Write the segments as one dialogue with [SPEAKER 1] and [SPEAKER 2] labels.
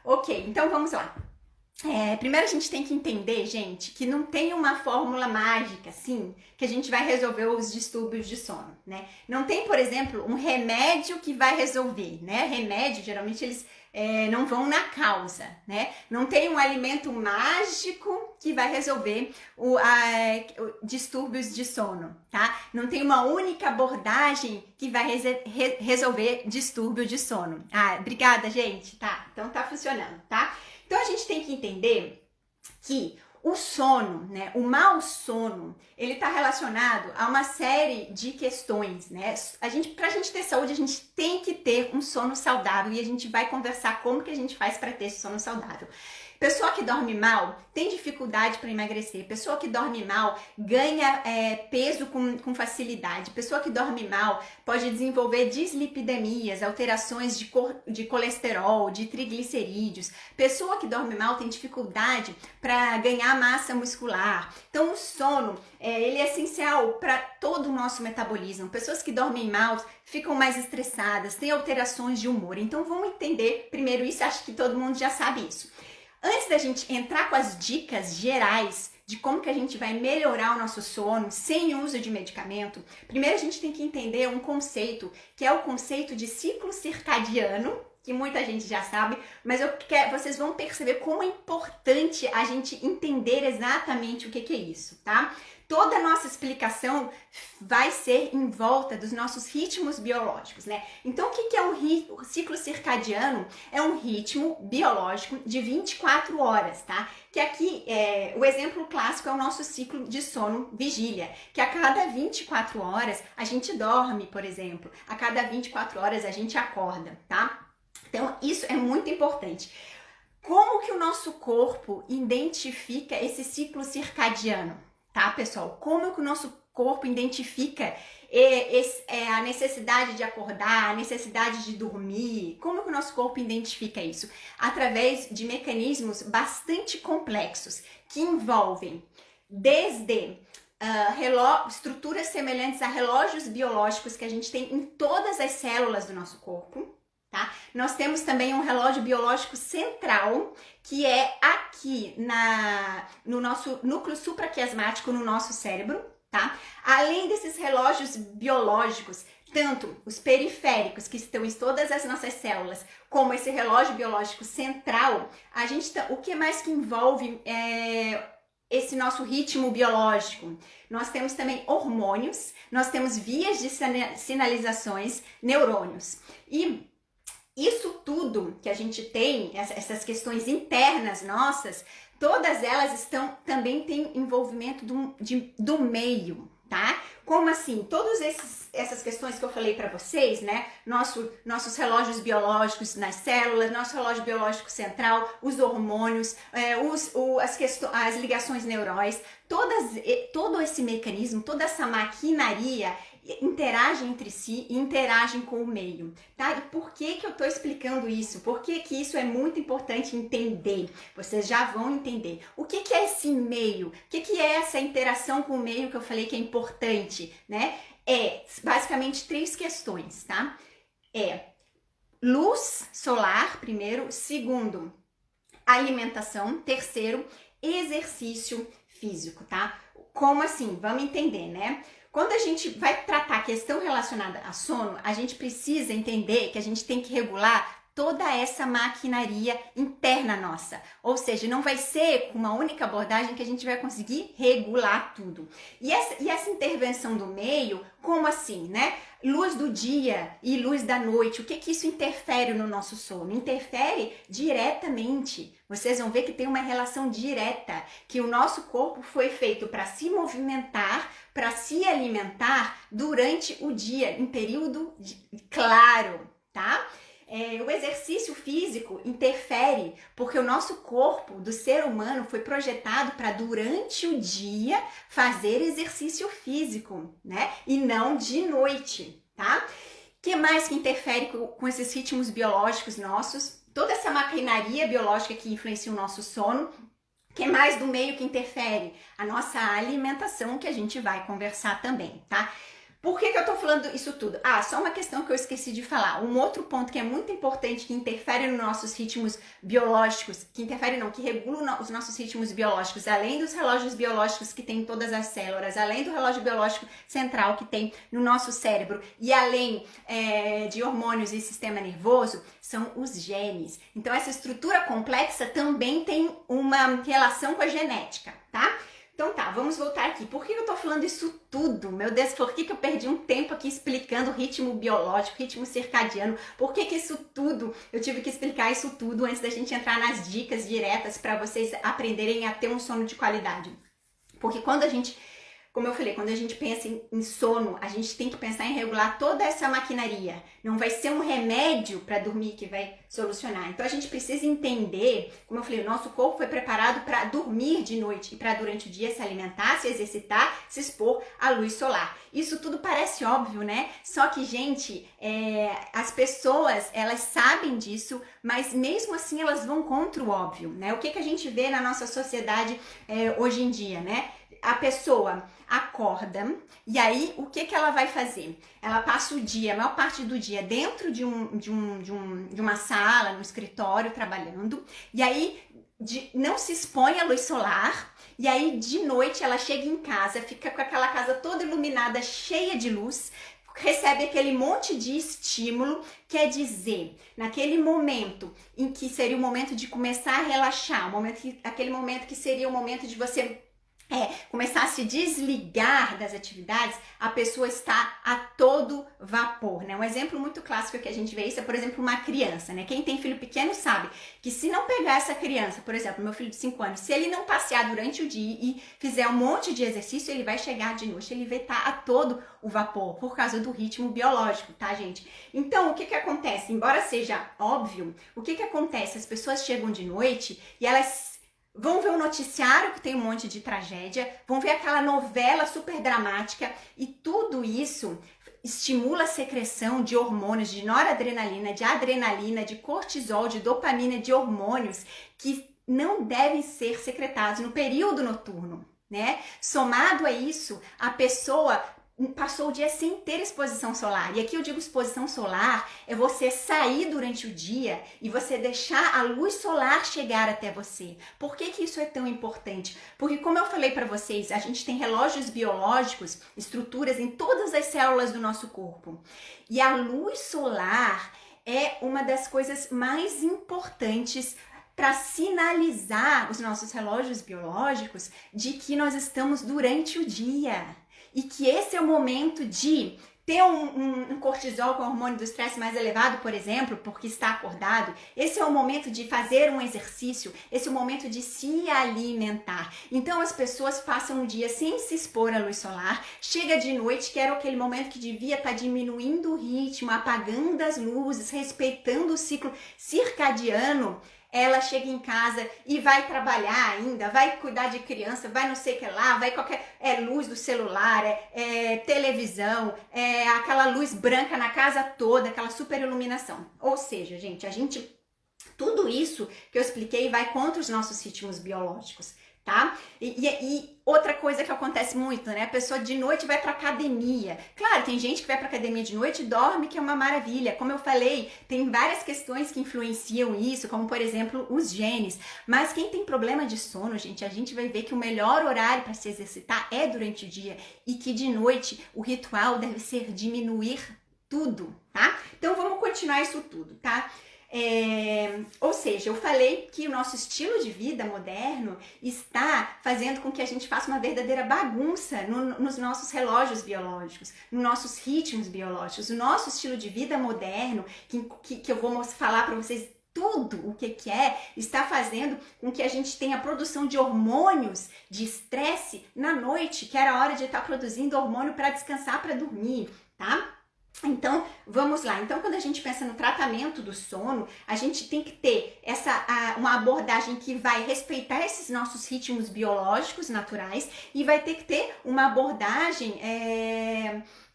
[SPEAKER 1] Ok, então vamos lá. Primeiro a gente tem que entender, gente, que não tem uma fórmula mágica, assim, que a gente vai resolver os distúrbios de sono, né? Não tem, por exemplo, um remédio que vai resolver, né? Remédio, geralmente, eles não vão na causa, né? Não tem um alimento mágico que vai resolver distúrbios de sono, tá? Não tem uma única abordagem que vai resolver distúrbio de sono. Ah, obrigada, gente. Tá, então tá funcionando, tá? Então a gente tem que entender que o sono, né, o mau sono, ele está relacionado a uma série de questões, né? Pra gente ter saúde, a gente tem que ter um sono saudável e a gente vai conversar como que a gente faz para ter esse sono saudável. Pessoa que dorme mal tem dificuldade para emagrecer. Pessoa que dorme mal ganha peso com facilidade. Pessoa que dorme mal pode desenvolver dislipidemias, alterações de colesterol, de triglicerídeos. Pessoa que dorme mal tem dificuldade para ganhar massa muscular. Então, o sono ele é essencial para todo o nosso metabolismo. Pessoas que dormem mal ficam mais estressadas, têm alterações de humor. Então, vamos entender primeiro isso. Acho que todo mundo já sabe isso. Antes da gente entrar com as dicas gerais de como que a gente vai melhorar o nosso sono sem uso de medicamento, primeiro a gente tem que entender um conceito, que é o conceito de ciclo circadiano, que muita gente já sabe, mas vocês vão perceber como é importante a gente entender exatamente o que é isso, tá? Toda a nossa explicação vai ser em volta dos nossos ritmos biológicos, né? Então, o que é um ciclo circadiano? É um ritmo biológico de 24 horas, tá? Que aqui, o exemplo clássico é o nosso ciclo de sono vigília, que a cada 24 horas a gente dorme, por exemplo. A cada 24 horas a gente acorda, tá? Então, isso é muito importante. Como que o nosso corpo identifica esse ciclo circadiano? Tá, pessoal? Como que o nosso corpo identifica a necessidade de acordar, a necessidade de dormir? Como que o nosso corpo identifica isso? Através de mecanismos bastante complexos, que envolvem desde estruturas semelhantes a relógios biológicos que a gente tem em todas as células do nosso corpo. Tá? Nós temos também um relógio biológico central, que é aqui no nosso núcleo supraquiasmático, no nosso cérebro, tá? Além desses relógios biológicos, tanto os periféricos, que estão em todas as nossas células, como esse relógio biológico central, o que mais que envolve esse nosso ritmo biológico? Nós temos também hormônios, nós temos vias de sinalizações, neurônios. E isso tudo que a gente tem, essas questões internas nossas, todas elas também têm envolvimento do meio, tá? Como assim? Todas essas questões que eu falei para vocês, né? Nossos relógios biológicos nas células, nosso relógio biológico central, os hormônios, as ligações neurais, todo esse mecanismo, toda essa maquinaria interagem entre si e interagem com o meio, tá? E por que eu tô explicando isso? Por que isso é muito importante entender? Vocês já vão entender. O que é esse meio? O que é essa interação com o meio que eu falei que é importante, né? É basicamente 3 questões, tá? Luz solar, primeiro. Segundo, alimentação. Terceiro, exercício físico, tá? Como assim? Vamos entender, né? Quando a gente vai tratar a questão relacionada a sono, a gente precisa entender que a gente tem que regular toda essa maquinaria interna nossa. Ou seja, não vai ser com uma única abordagem que a gente vai conseguir regular tudo. E essa intervenção do meio, como assim, né? Luz do dia e luz da noite, o que isso interfere no nosso sono? Interfere diretamente. Vocês vão ver que tem uma relação direta, que o nosso corpo foi feito para se movimentar, para se alimentar durante o dia, em período claro, tá? O exercício físico interfere porque o nosso corpo do ser humano foi projetado para durante o dia fazer exercício físico, né? E não de noite, tá? O que mais que interfere com esses ritmos biológicos nossos? Toda essa maquinaria biológica que influencia o nosso sono. O que mais do meio que interfere? A nossa alimentação, que a gente vai conversar também, tá? Por que eu tô falando isso tudo? Ah, só uma questão que eu esqueci de falar. Um outro ponto que é muito importante, que interfere nos nossos ritmos biológicos, que regula os nossos ritmos biológicos, além dos relógios biológicos que tem em todas as células, além do relógio biológico central que tem no nosso cérebro e além de hormônios e sistema nervoso, são os genes. Então, essa estrutura complexa também tem uma relação com a genética, tá? Então tá, vamos voltar aqui. Por que eu tô falando isso tudo? Meu Deus, por que eu perdi um tempo aqui explicando o ritmo biológico, ritmo circadiano? Por que isso tudo? Eu tive que explicar isso tudo antes da gente entrar nas dicas diretas para vocês aprenderem a ter um sono de qualidade. Porque quando a gente, como eu falei, quando a gente pensa em sono, a gente tem que pensar em regular toda essa maquinaria. Não vai ser um remédio para dormir que vai solucionar. Então a gente precisa entender, como eu falei, o nosso corpo foi preparado para dormir de noite e para durante o dia se alimentar, se exercitar, se expor à luz solar. Isso tudo parece óbvio, né? Só que, gente, as pessoas, elas sabem disso, mas mesmo assim elas vão contra o óbvio, né? O que a gente vê na nossa sociedade hoje em dia, né? A pessoa acorda e aí o que ela vai fazer? Ela passa o dia, a maior parte do dia, dentro de uma sala, no escritório, trabalhando, e aí não se expõe à luz solar, e aí de noite ela chega em casa, fica com aquela casa toda iluminada, cheia de luz, recebe aquele monte de estímulo, quer dizer, naquele momento em que seria o momento de começar a relaxar, aquele momento que seria o momento de você começar a se desligar das atividades, a pessoa está a todo vapor, né? Um exemplo muito clássico que a gente vê isso é, por exemplo, uma criança, né? Quem tem filho pequeno sabe que se não pegar essa criança, por exemplo, meu filho de 5 anos, se ele não passear durante o dia e fizer um monte de exercício, ele vai chegar de noite, ele vai estar a todo o vapor, por causa do ritmo biológico, tá, gente? Então, o que acontece? Embora seja óbvio, o que acontece? As pessoas chegam de noite e elas vão ver o noticiário que tem um monte de tragédia, vão ver aquela novela super dramática e tudo isso estimula a secreção de hormônios, de noradrenalina, de adrenalina, de cortisol, de dopamina, de hormônios que não devem ser secretados no período noturno, né? Somado a isso, a pessoa passou o dia sem ter exposição solar. E aqui eu digo exposição solar é você sair durante o dia e você deixar a luz solar chegar até você. Por que isso é tão importante? Porque, como eu falei para vocês, a gente tem relógios biológicos, estruturas em todas as células do nosso corpo. E a luz solar é uma das coisas mais importantes para sinalizar os nossos relógios biológicos de que nós estamos durante o dia. E que esse é o momento de ter um cortisol, com o hormônio do estresse mais elevado, por exemplo, porque está acordado. Esse é o momento de fazer um exercício, esse é o momento de se alimentar. Então as pessoas passam o dia sem se expor à luz solar, chega de noite, que era aquele momento que devia estar diminuindo o ritmo, apagando as luzes, respeitando o ciclo circadiano. Ela chega em casa e vai trabalhar ainda, vai cuidar de criança, vai não sei o que lá, vai qualquer luz do celular, televisão, aquela luz branca na casa toda, aquela super iluminação. Ou seja, gente, tudo isso que eu expliquei vai contra os nossos ritmos biológicos, tá? E outra coisa que acontece muito, né? A pessoa de noite vai pra academia. Claro, tem gente que vai pra academia de noite e dorme, que é uma maravilha. Como eu falei, tem várias questões que influenciam isso, como, por exemplo, os genes. Mas quem tem problema de sono, gente, a gente vai ver que o melhor horário para se exercitar é durante o dia e que de noite o ritual deve ser diminuir tudo, tá? Então, vamos continuar isso tudo, tá? Ou seja, eu falei que o nosso estilo de vida moderno está fazendo com que a gente faça uma verdadeira bagunça nos nossos relógios biológicos, nos nossos ritmos biológicos. O nosso estilo de vida moderno, que eu vou falar para vocês tudo o que está fazendo com que a gente tenha produção de hormônios de estresse na noite, que era a hora de estar produzindo hormônio para descansar, para dormir, tá? Então, vamos lá. Então, quando a gente pensa no tratamento do sono, a gente tem que ter uma abordagem que vai respeitar esses nossos ritmos biológicos naturais e vai ter que ter uma abordagem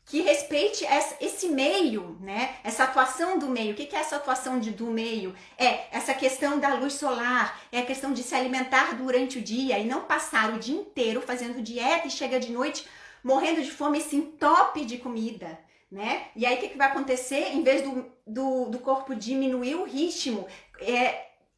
[SPEAKER 1] que respeite esse meio, né? Essa atuação do meio. O que é essa atuação do meio? É essa questão da luz solar, é a questão de se alimentar durante o dia e não passar o dia inteiro fazendo dieta e chega de noite morrendo de fome, se entope de comida, né? E aí o que vai acontecer? Em vez do corpo diminuir o ritmo,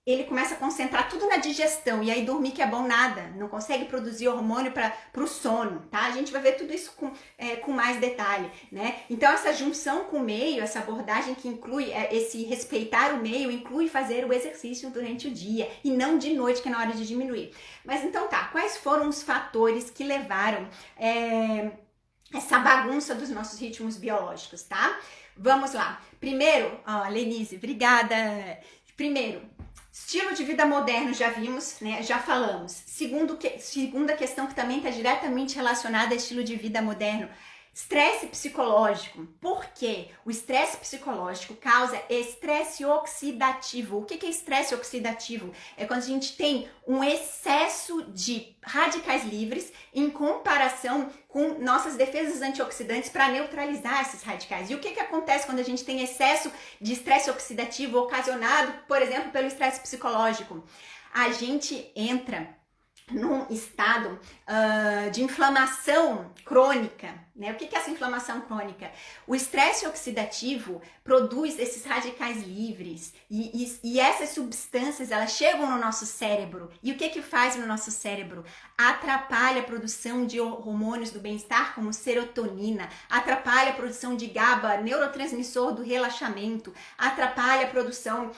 [SPEAKER 1] ele começa a concentrar tudo na digestão, e aí dormir que é bom nada, não consegue produzir hormônio para o sono, tá? A gente vai ver tudo isso com mais detalhe, né? Então essa junção com o meio, essa abordagem que inclui esse respeitar o meio, inclui fazer o exercício durante o dia e não de noite, que é na hora de diminuir. Mas então tá, quais foram os fatores que levaram essa bagunça dos nossos ritmos biológicos, tá? Vamos lá. Primeiro, Lenise, obrigada. Primeiro, estilo de vida moderno, já vimos, né? Já falamos. Segunda questão que também está diretamente relacionada a estilo de vida moderno, estresse psicológico. Por quê? O estresse psicológico causa estresse oxidativo. O que é estresse oxidativo? É quando a gente tem um excesso de radicais livres em comparação com nossas defesas antioxidantes para neutralizar esses radicais. E o que acontece quando a gente tem excesso de estresse oxidativo ocasionado, por exemplo, pelo estresse psicológico? A gente entra num estado de inflamação crônica, né? O que é essa inflamação crônica? O estresse oxidativo produz esses radicais livres e essas substâncias, elas chegam no nosso cérebro. E o que faz no nosso cérebro? Atrapalha a produção de hormônios do bem-estar, como serotonina, atrapalha a produção de GABA, neurotransmissor do relaxamento, atrapalha a produção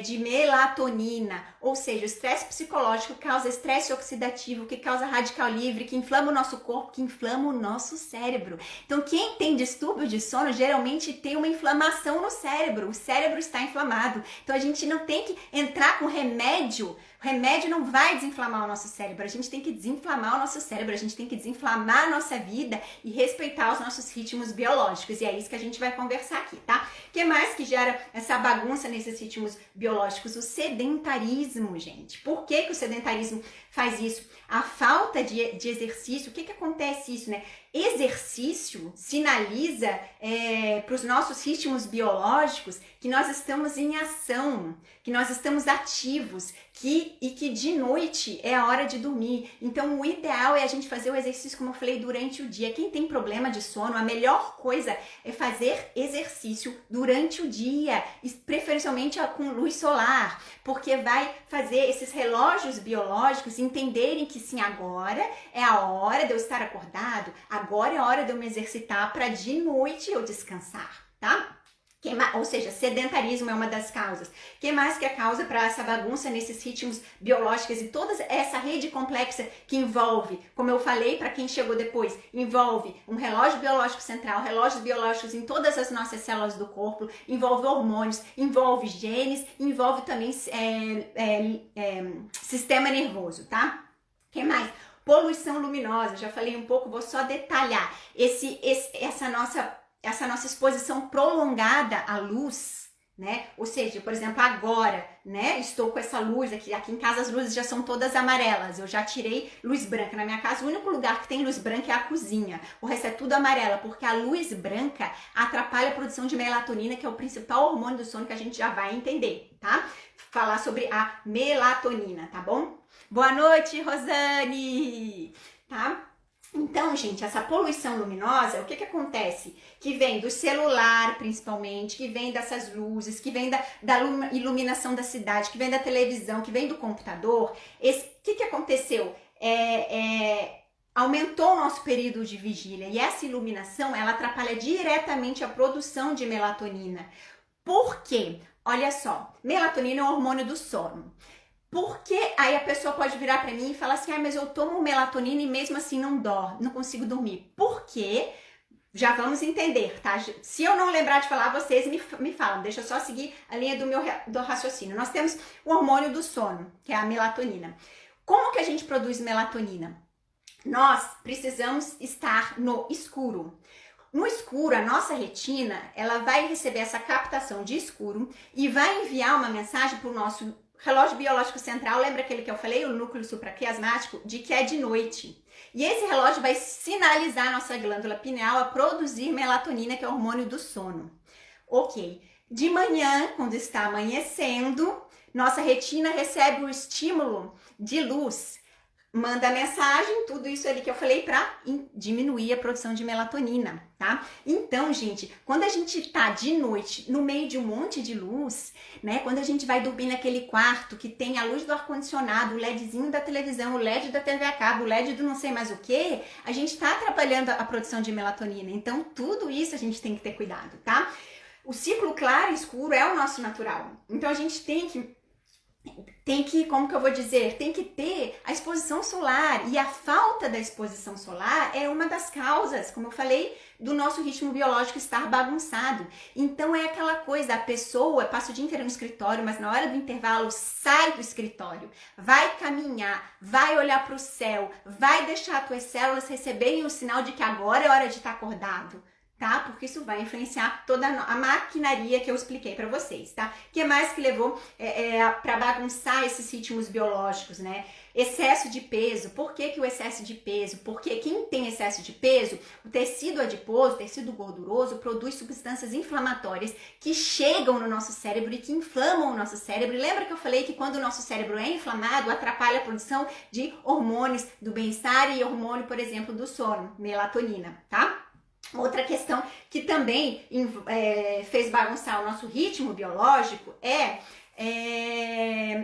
[SPEAKER 1] de melatonina. Ou seja, o estresse psicológico causa estresse oxidativo, que causa radical livre, que inflama o nosso corpo, que inflama o nosso cérebro. Então, quem tem distúrbio de sono geralmente tem uma inflamação no cérebro. O cérebro está inflamado. Então, a gente não tem que entrar com remédio. O remédio não vai desinflamar o nosso cérebro. A gente tem que desinflamar o nosso cérebro. A gente tem que desinflamar a nossa vida e respeitar os nossos ritmos biológicos. E é isso que a gente vai conversar aqui, tá? O que mais que gera essa bagunça nesses ritmos biológicos? O sedentarismo, gente. Por que o sedentarismo faz isso? A falta de exercício. O que acontece isso, né? Exercício sinaliza para os nossos ritmos biológicos que nós estamos em ação, que nós estamos ativos, e que de noite é a hora de dormir. Então o ideal é a gente fazer o exercício, como eu falei, durante o dia. Quem tem problema de sono, a melhor coisa é fazer exercício durante o dia, e preferencialmente com luz solar, porque vai fazer esses relógios biológicos entenderem que sim, agora é a hora de eu estar acordado, agora é a hora de eu me exercitar para de noite eu descansar, tá? Ou seja, sedentarismo é uma das causas. O que mais que é a causa para essa bagunça nesses ritmos biológicos e toda essa rede complexa que envolve, como eu falei, para quem chegou depois, envolve um relógio biológico central, relógios biológicos em todas as nossas células do corpo, envolve hormônios, envolve genes, envolve também sistema nervoso, tá? O que mais? Poluição luminosa, já falei um pouco, vou só detalhar. Essa nossa exposição prolongada à luz, né? Ou seja, por exemplo, agora, né? Estou com essa luz aqui em casa, as luzes já são todas amarelas. Eu já tirei luz branca. Na minha casa, o único lugar que tem luz branca é a cozinha. O resto é tudo amarela, porque a luz branca atrapalha a produção de melatonina, que é o principal hormônio do sono, que a gente já vai entender, tá? Falar sobre a melatonina, tá bom? Boa noite, Rosane! Tá? Então, gente, essa poluição luminosa, o que acontece? Que vem do celular, principalmente, que vem dessas luzes, que vem da iluminação da cidade, que vem da televisão, que vem do computador. O que aconteceu? Aumentou o nosso período de vigília, e essa iluminação, ela atrapalha diretamente a produção de melatonina. Por quê? Olha só, melatonina é o hormônio do sono. Porque aí a pessoa pode virar para mim e falar assim, mas eu tomo melatonina e mesmo assim não consigo dormir. Por quê? Já vamos entender, tá? Se eu não lembrar de falar, vocês me falam. Deixa eu só seguir a linha do raciocínio. Nós temos o hormônio do sono, que é a melatonina. Como que a gente produz melatonina? Nós precisamos estar no escuro. No escuro, a nossa retina, ela vai receber essa captação de escuro e vai enviar uma mensagem para o nosso relógio biológico central, lembra aquele que eu falei, o núcleo supraquiasmático, de que é de noite. E esse relógio vai sinalizar a nossa glândula pineal a produzir melatonina, que é o hormônio do sono. Ok. De manhã, quando está amanhecendo, nossa retina recebe o estímulo de luz. manda mensagem, tudo isso ali que eu falei para diminuir a produção de melatonina, tá? Então, gente, quando a gente tá de noite no meio de um monte de luz, né? Quando a gente vai dormir naquele quarto que tem a luz do ar-condicionado, o LEDzinho da televisão, o LED da TV a cabo, o LED do não sei mais o que, a gente tá atrapalhando a produção de melatonina. Então, tudo isso a gente tem que ter cuidado, tá? O ciclo claro e escuro é o nosso natural. Então, a gente tem que, como que eu vou dizer, tem que ter a exposição solar, e a falta da exposição solar é uma das causas, como eu falei, do nosso ritmo biológico estar bagunçado. Então é aquela coisa, a pessoa passa o dia inteiro no escritório, mas na hora do intervalo sai do escritório, vai caminhar, vai olhar para o céu, vai deixar as tuas células receberem o sinal de que agora é hora de estar acordado. Tá? Porque isso vai influenciar toda a maquinaria que eu expliquei para vocês, tá? O que mais que levou para bagunçar esses ritmos biológicos, né? Excesso de peso. Por que o excesso de peso? Porque quem tem excesso de peso, o tecido adiposo, o tecido gorduroso, produz substâncias inflamatórias que chegam no nosso cérebro e que inflamam o nosso cérebro. E lembra que eu falei que quando o nosso cérebro é inflamado, atrapalha a produção de hormônios do bem-estar e hormônio, por exemplo, do sono, melatonina, tá? Outra questão que também fez bagunçar o nosso ritmo biológico é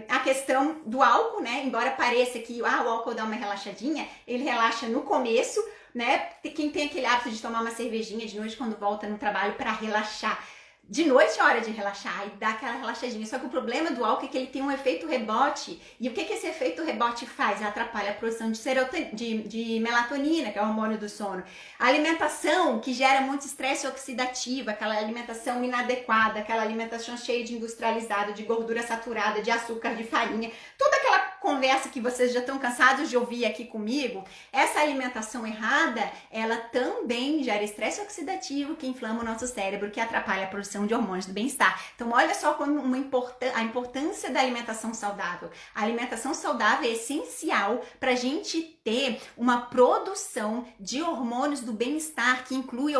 [SPEAKER 1] a questão do álcool, né? Embora pareça que o álcool dá uma relaxadinha, ele relaxa no começo, né? Quem tem aquele hábito de tomar uma cervejinha de noite quando volta no trabalho para relaxar, de noite é hora de relaxar e dar aquela relaxadinha. Só que o problema do álcool é que ele tem um efeito rebote. E o que esse efeito rebote faz? Ele atrapalha a produção de melatonina, que é o hormônio do sono. A alimentação que gera muito estresse oxidativo, aquela alimentação inadequada, aquela alimentação cheia de industrializado, de gordura saturada, de açúcar, de farinha, toda aquela conversa que vocês já estão cansados de ouvir aqui comigo, essa alimentação errada, ela também gera estresse oxidativo que inflama o nosso cérebro, que atrapalha a produção de hormônios do bem-estar. Então, olha só como a importância da alimentação saudável. A alimentação saudável é essencial para a gente ter uma produção de hormônios do bem-estar, que inclui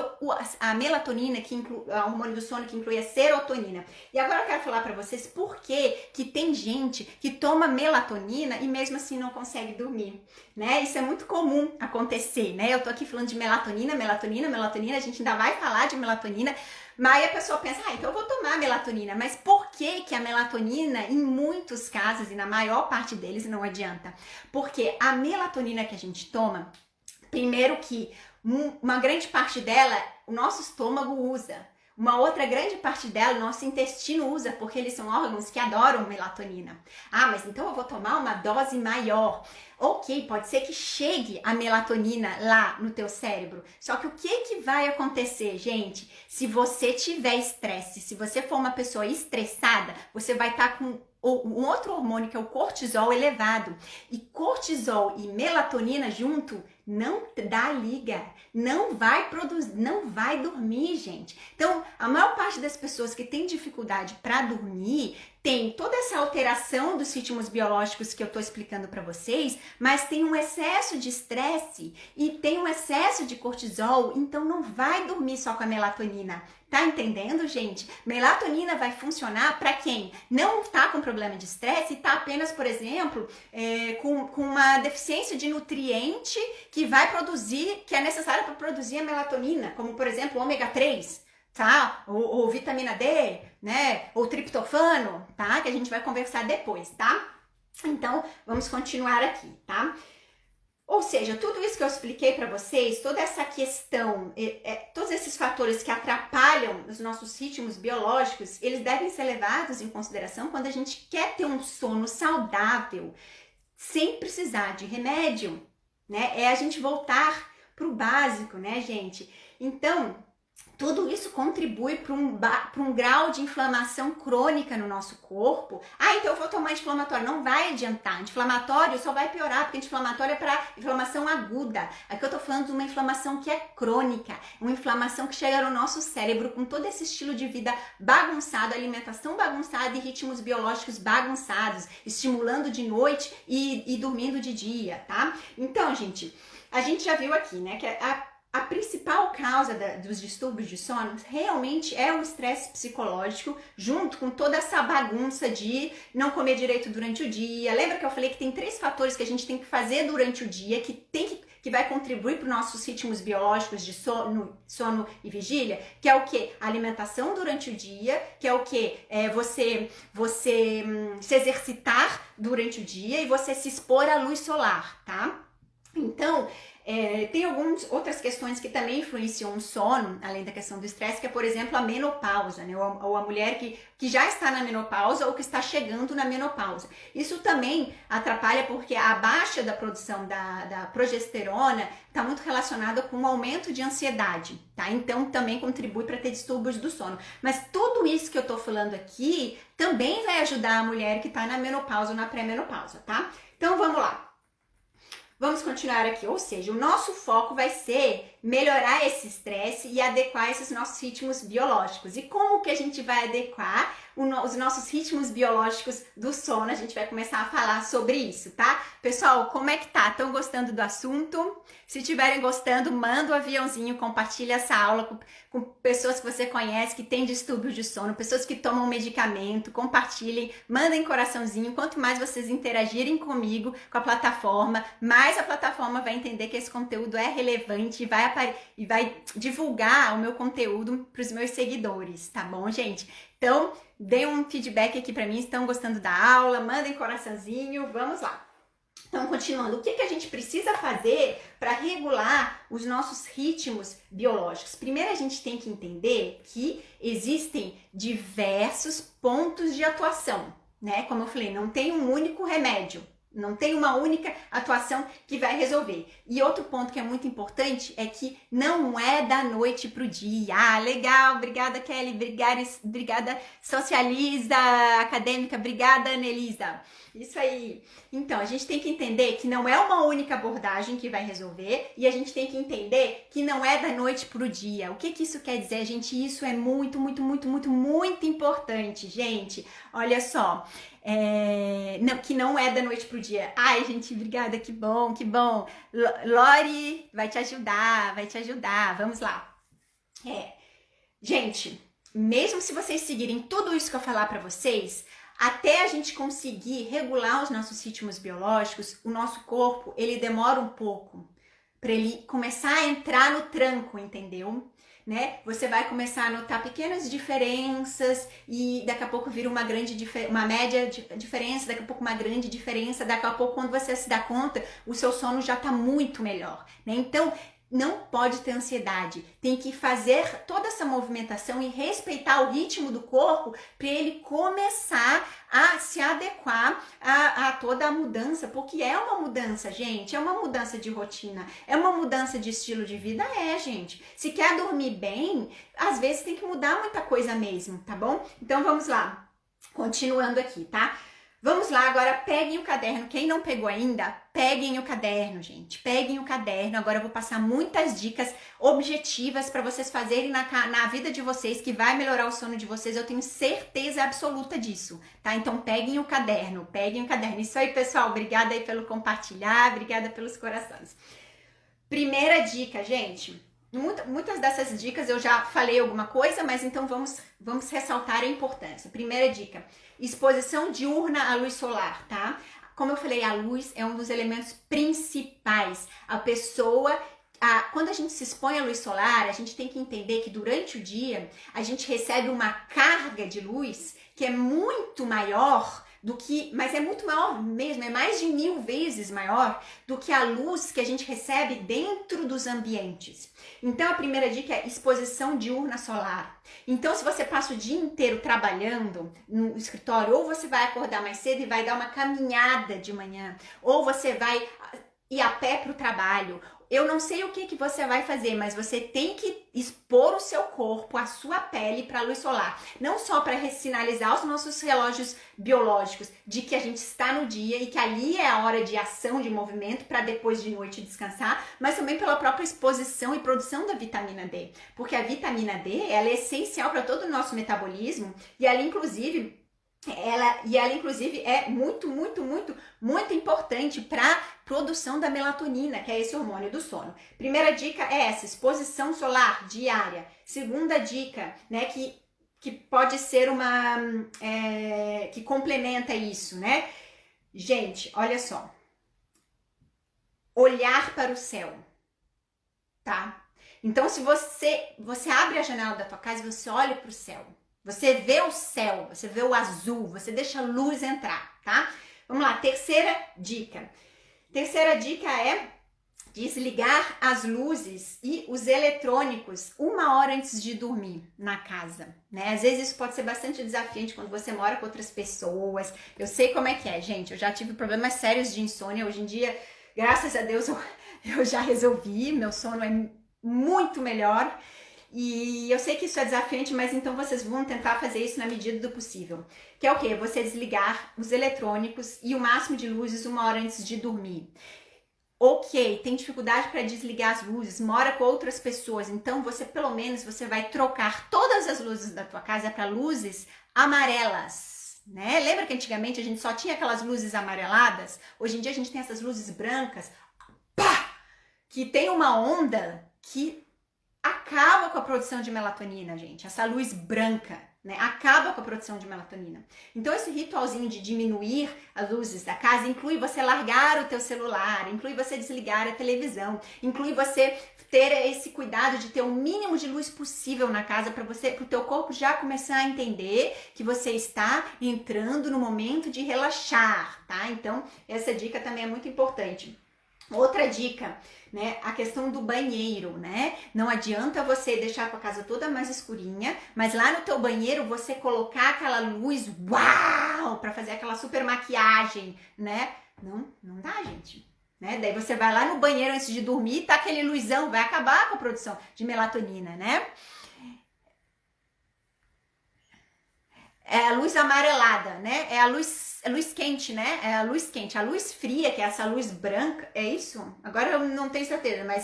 [SPEAKER 1] a melatonina, que inclui o hormônio do sono, que inclui a serotonina. E agora eu quero falar para vocês por que tem gente que toma melatonina e mesmo assim não consegue dormir, né? Isso é muito comum acontecer, né? Eu tô aqui falando de melatonina, a gente ainda vai falar de melatonina, mas aí a pessoa pensa, então eu vou tomar melatonina. Mas por que a melatonina, em muitos casos, e na maior parte deles, não adianta? Porque a melatonina que a gente toma, primeiro que uma grande parte dela, o nosso estômago usa. Uma outra grande parte dela, o nosso intestino usa, porque eles são órgãos que adoram melatonina. Mas então eu vou tomar uma dose maior. Ok, pode ser que chegue a melatonina lá no teu cérebro. Só que o que vai acontecer, gente? Se você tiver estresse, se você for uma pessoa estressada, você vai estar com um outro hormônio que é o cortisol elevado. E cortisol e melatonina junto não dá liga, não vai produzir, não vai dormir, gente. Então, a maior parte das pessoas que tem dificuldade para dormir tem toda essa alteração dos ritmos biológicos que eu tô explicando para vocês, mas tem um excesso de estresse e tem um excesso de cortisol, então não vai dormir só com a melatonina. Tá entendendo, gente? Melatonina vai funcionar para quem não tá com problema de estresse e tá apenas, por exemplo, com uma deficiência de nutriente que vai produzir, que é necessária para produzir a melatonina, como por exemplo, ômega 3. Tá? Ou vitamina D, né? Ou triptofano, tá? Que a gente vai conversar depois, tá? Então, vamos continuar aqui, tá? Ou seja, tudo isso que eu expliquei para vocês, toda essa questão, todos esses fatores que atrapalham os nossos ritmos biológicos, eles devem ser levados em consideração quando a gente quer ter um sono saudável, sem precisar de remédio, né? É a gente voltar pro básico, né, gente? Então, tudo isso contribui para um grau de inflamação crônica no nosso corpo. Então eu vou tomar anti-inflamatório. Não vai adiantar. Anti-inflamatório só vai piorar, porque anti-inflamatório é para inflamação aguda. Aqui eu tô falando de uma inflamação que é crônica. Uma inflamação que chega no nosso cérebro com todo esse estilo de vida bagunçado, alimentação bagunçada e ritmos biológicos bagunçados, estimulando de noite e dormindo de dia, tá? Então, gente, a gente já viu aqui, né, que a principal causa dos distúrbios de sono realmente é o estresse psicológico, junto com toda essa bagunça de não comer direito durante o dia. Lembra que eu falei que tem 3 fatores que a gente tem que fazer durante o dia, que vai contribuir para os nossos ritmos biológicos de sono e vigília, que é o que? Alimentação durante o dia, que é o que? Você se exercitar durante o dia e você se expor à luz solar, tá? Então, tem algumas outras questões que também influenciam o sono, além da questão do estresse, que é, por exemplo, a menopausa, né? Ou a mulher que já está na menopausa ou que está chegando na menopausa. Isso também atrapalha porque a baixa da produção da progesterona está muito relacionada com o aumento de ansiedade, tá? Então, também contribui para ter distúrbios do sono. Mas tudo isso que eu tô falando aqui também vai ajudar a mulher que está na menopausa ou na pré-menopausa, tá? Então, vamos lá. Vamos continuar aqui, ou seja, o nosso foco vai ser melhorar esse estresse e adequar esses nossos ritmos biológicos. E como que a gente vai adequar os nossos ritmos biológicos do sono? A gente vai começar a falar sobre isso, tá? Pessoal, como é que tá? Estão gostando do assunto? Se estiverem gostando, manda um aviãozinho, compartilha essa aula com pessoas que você conhece, que têm distúrbio de sono, pessoas que tomam medicamento, compartilhem, mandem coraçãozinho. Quanto mais vocês interagirem comigo, com a plataforma, mais a plataforma vai entender que esse conteúdo é relevante e vai divulgar o meu conteúdo para os meus seguidores, tá bom, gente? Então, deem um feedback aqui para mim, estão gostando da aula, mandem coraçãozinho, vamos lá. Então, continuando, o que a gente precisa fazer para regular os nossos ritmos biológicos? Primeiro, a gente tem que entender que existem diversos pontos de atuação, né? Como eu falei, não tem um único remédio. Não tem uma única atuação que vai resolver. E outro ponto que é muito importante é que não é da noite pro dia. Ah, legal, obrigada Kelly, obrigada Socializa Acadêmica, obrigada Anelisa. Isso aí. Então, a gente tem que entender que não é uma única abordagem que vai resolver e a gente tem que entender que não é da noite pro dia. O que isso quer dizer, gente? Isso é muito, muito, muito, muito, muito importante, gente. Olha só. Que não é da noite pro dia. Ai, gente, obrigada, que bom, que bom. Lori vai te ajudar, vamos lá. Gente, mesmo se vocês seguirem tudo isso que eu falar pra vocês, até a gente conseguir regular os nossos ritmos biológicos, o nosso corpo, ele demora um pouco pra ele começar a entrar no tranco, entendeu? Né? Você vai começar a notar pequenas diferenças e daqui a pouco vira uma média diferença, daqui a pouco uma grande diferença, daqui a pouco quando você se dá conta, o seu sono já está muito melhor, né? Então, não pode ter ansiedade, tem que fazer toda essa movimentação e respeitar o ritmo do corpo para ele começar a se adequar a toda a mudança, porque é uma mudança, gente, é uma mudança de rotina, é uma mudança de estilo de vida, gente. Se quer dormir bem, às vezes tem que mudar muita coisa mesmo, tá bom? Então vamos lá, continuando aqui, tá? Vamos lá, agora peguem o caderno. Quem não pegou ainda, peguem o caderno, gente. Peguem o caderno. Agora eu vou passar muitas dicas objetivas para vocês fazerem na vida de vocês, que vai melhorar o sono de vocês. Eu tenho certeza absoluta disso, tá? Então peguem o caderno, peguem o caderno. Isso aí, pessoal. Obrigada aí pelo compartilhar, obrigada pelos corações. Primeira dica, gente. Muitas dessas dicas eu já falei alguma coisa, mas então vamos ressaltar a importância. Primeira dica, exposição diurna à luz solar, tá? Como eu falei, a luz é um dos elementos principais. Quando a gente se expõe à luz solar, a gente tem que entender que durante o dia a gente recebe uma carga de luz que é muito maior mas é muito maior mesmo, é mais de 1000 vezes maior do que a luz que a gente recebe dentro dos ambientes. Então, a primeira dica é exposição diurna solar. Então, se você passa o dia inteiro trabalhando no escritório, ou você vai acordar mais cedo e vai dar uma caminhada de manhã, ou você vai ir a pé para o trabalho. Eu não sei o que você vai fazer, mas você tem que expor o seu corpo, a sua pele para a luz solar. Não só para sinalizar os nossos relógios biológicos de que a gente está no dia e que ali é a hora de ação, de movimento, para depois de noite descansar, mas também pela própria exposição e produção da vitamina D. Porque a vitamina D, ela é essencial para todo o nosso metabolismo e ela, inclusive, Ela inclusive é muito importante para produção da melatonina, que é esse hormônio do sono. Primeira dica é essa, exposição solar diária. Segunda dica, né, que pode ser que complementa isso, né? Gente, olha só. Olhar para o céu, tá? Então, se você abre a janela da tua casa e você olha para o céu, você vê o céu, você vê o azul, você deixa a luz entrar, tá? Vamos lá, terceira dica. Terceira dica é desligar as luzes e os eletrônicos 1 hora antes de dormir na casa, né? Às vezes isso pode ser bastante desafiante quando você mora com outras pessoas. Eu sei como é que é, gente. Eu já tive problemas sérios de insônia. Hoje em dia, graças a Deus, eu já resolvi. Meu sono é muito melhor. E eu sei que isso é desafiante, mas então vocês vão tentar fazer isso na medida do possível. Que é o quê? Você desligar os eletrônicos e o máximo de luzes 1 hora antes de dormir. Ok, tem dificuldade para desligar as luzes, mora com outras pessoas, então pelo menos você vai trocar todas as luzes da tua casa para luzes amarelas, né? Lembra que antigamente a gente só tinha aquelas luzes amareladas? Hoje em dia a gente tem essas luzes brancas, pá, que tem uma onda que acaba com a produção de melatonina, gente. Essa luz branca, né, acaba com a produção de melatonina. Então esse ritualzinho de diminuir as luzes da casa inclui você largar o teu celular, inclui você desligar a televisão, inclui você ter esse cuidado de ter o mínimo de luz possível na casa para o teu corpo já começar a entender que você está entrando no momento de relaxar, tá? Então essa dica também é muito importante. Outra dica, né, a questão do banheiro, né? Não adianta você deixar a tua casa toda mais escurinha, mas lá no teu banheiro você colocar aquela luz, uau, para fazer aquela super maquiagem, né? Não dá, gente. Né? Daí você vai lá no banheiro antes de dormir, tá aquele luzão, vai acabar com a produção de melatonina, né? É a luz amarelada, né? É a luz quente, né? É a luz quente. A luz fria, que é essa luz branca, é isso? Agora eu não tenho certeza, mas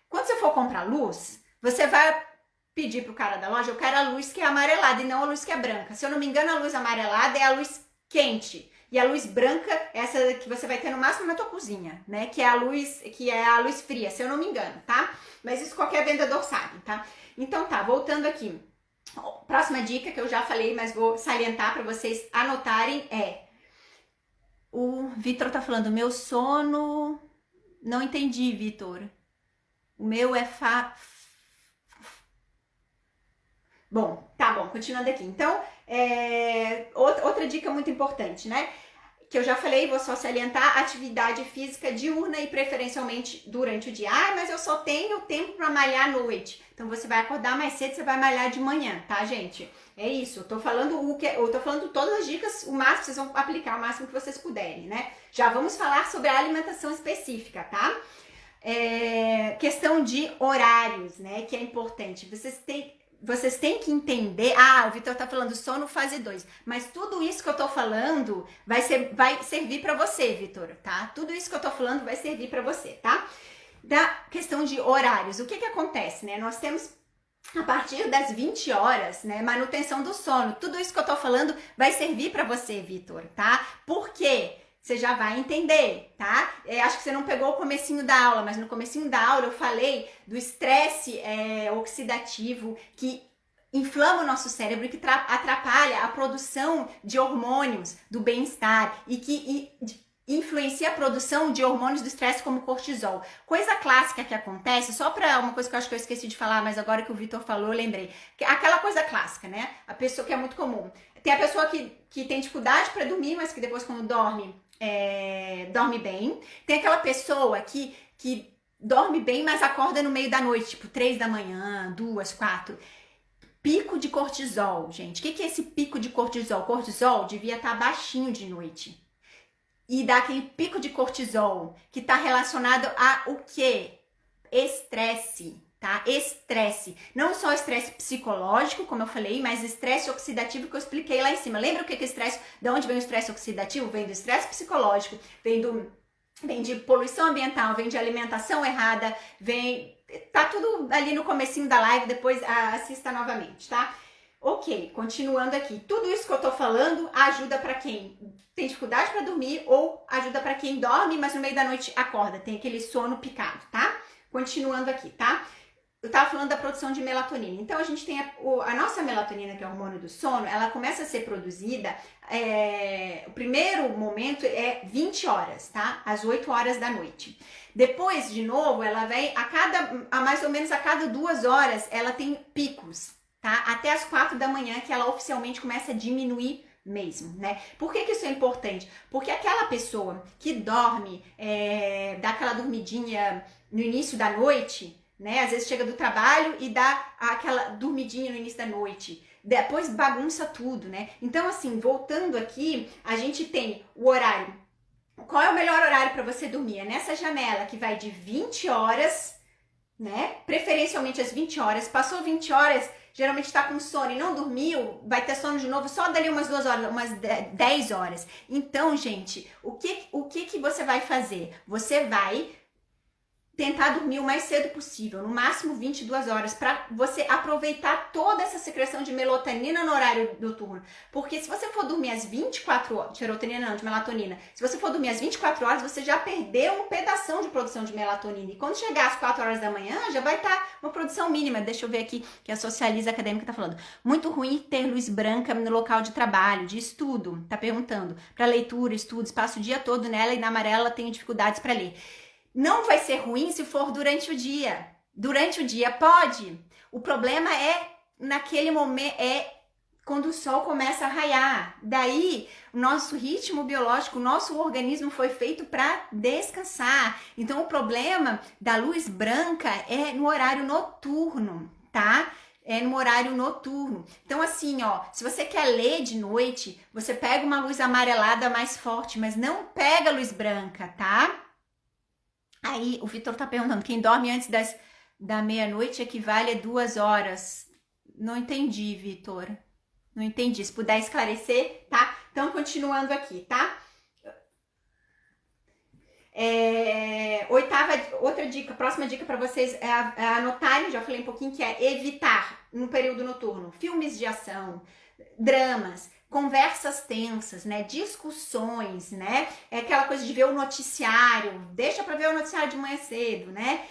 [SPEAKER 1] quando você for comprar luz, você vai pedir pro cara da loja, eu quero a luz que é amarelada e não a luz que é branca. Se eu não me engano, a luz amarelada é a luz quente. E a luz branca, essa que você vai ter no máximo na tua cozinha, né? Que é a luz fria, se eu não me engano, tá? Mas isso qualquer vendedor sabe, tá? Então tá, voltando aqui. Próxima dica que eu já falei, mas vou salientar para vocês anotarem o Vitor tá falando, meu sono, não entendi, Vitor. O meu é Bom, tá bom, continuando aqui. Então, outra dica muito importante, né? Que eu já falei, vou só salientar, atividade física diurna e preferencialmente durante o dia. Ah, mas eu só tenho tempo para malhar à noite. Então você vai acordar mais cedo, você vai malhar de manhã, tá, gente? É isso, eu tô falando todas as dicas, o máximo vocês vão aplicar, o máximo que vocês puderem, né? Já vamos falar sobre a alimentação específica, tá? Questão de horários, né, que é importante. Vocês têm que entender, o Vitor tá falando sono fase 2, mas tudo isso que eu tô falando vai servir para você, Vitor, tá? Tudo isso que eu tô falando vai servir para você, tá? Da questão de horários, o que acontece, né? Nós temos a partir das 20 horas, né, manutenção do sono. Tudo isso que eu tô falando vai servir para você, Vitor, tá? Por quê? Você já vai entender, tá? Acho que você não pegou o comecinho da aula, mas no comecinho da aula eu falei do estresse oxidativo que inflama o nosso cérebro e que atrapalha a produção de hormônios do bem-estar e que influencia a produção de hormônios do estresse como cortisol. Coisa clássica que acontece, só para uma coisa que eu acho que eu esqueci de falar, mas agora que o Vitor falou, eu lembrei. Aquela coisa clássica, né? A pessoa que é muito comum. Tem a pessoa que tem dificuldade para dormir, mas que depois quando dorme bem. Tem aquela pessoa que dorme bem, mas acorda no meio da noite, tipo 3 da manhã, 2, 4. Pico de cortisol, gente. O que é esse pico de cortisol? Cortisol devia estar baixinho de noite. E dá aquele pico de cortisol que está relacionado a o quê? Estresse, tá? Estresse. Não só estresse psicológico, como eu falei, mas estresse oxidativo que eu expliquei lá em cima. Lembra o que é estresse? De onde vem o estresse oxidativo? Vem do estresse psicológico, vem de poluição ambiental, vem de alimentação errada, tá tudo ali no comecinho da live, depois assista novamente, tá? Ok, continuando aqui. Tudo isso que eu tô falando ajuda para quem tem dificuldade para dormir ou ajuda para quem dorme, mas no meio da noite acorda, tem aquele sono picado, tá? Continuando aqui, tá? Eu tava falando da produção de melatonina. Então, a gente tem a nossa melatonina, que é o hormônio do sono, ela começa a ser produzida, o primeiro momento é 20 horas, tá? Às 8 horas da noite. Depois, de novo, ela vem mais ou menos a cada 2 horas, ela tem picos, tá? Até as 4 da manhã, que ela oficialmente começa a diminuir mesmo, né? Por que isso é importante? Porque aquela pessoa que dorme, dá aquela dormidinha no início da noite, né? Às vezes chega do trabalho e dá aquela dormidinha no início da noite. Depois bagunça tudo, né? Então, assim, voltando aqui, a gente tem o horário. Qual é o melhor horário para você dormir? É nessa janela que vai de 20 horas, né? Preferencialmente às 20 horas. Passou 20 horas, geralmente está com sono e não dormiu, vai ter sono de novo só dali umas 2 horas, umas 10 horas. Então, gente, o que você vai fazer? Você vai tentar dormir o mais cedo possível, no máximo 22 horas, para você aproveitar toda essa secreção de melatonina no horário noturno. Porque se você for dormir às 24 horas, serotonina não, de melatonina, se você for dormir às 24 horas, você já perdeu um pedação de produção de melatonina. E quando chegar às 4 horas da manhã, já vai estar uma produção mínima. Deixa eu ver aqui que a Socializa Acadêmica tá falando. Muito ruim ter luz branca no local de trabalho, de estudo, tá perguntando. Para leitura, estudos, passo o dia todo nela e na amarela tenho dificuldades para ler. Não vai ser ruim se for durante o dia. Durante o dia pode. O problema é naquele momento, quando o sol começa a raiar. Daí, o nosso ritmo biológico, o nosso organismo foi feito para descansar. Então, o problema da luz branca é no horário noturno, tá? É no horário noturno. Então, assim, ó, se você quer ler de noite, você pega uma luz amarelada mais forte, mas não pega luz branca, tá? Aí, o Vitor tá perguntando, quem dorme antes da meia-noite equivale a 2 horas. Não entendi, Vitor. Não entendi. Se puder esclarecer, tá? Então, continuando aqui, tá? Outra dica, próxima dica para vocês é anotarem, já falei um pouquinho, que é evitar, no período noturno, filmes de ação, dramas, conversas tensas, né, discussões, né, aquela coisa de ver o noticiário, deixa pra ver o noticiário de manhã cedo, né,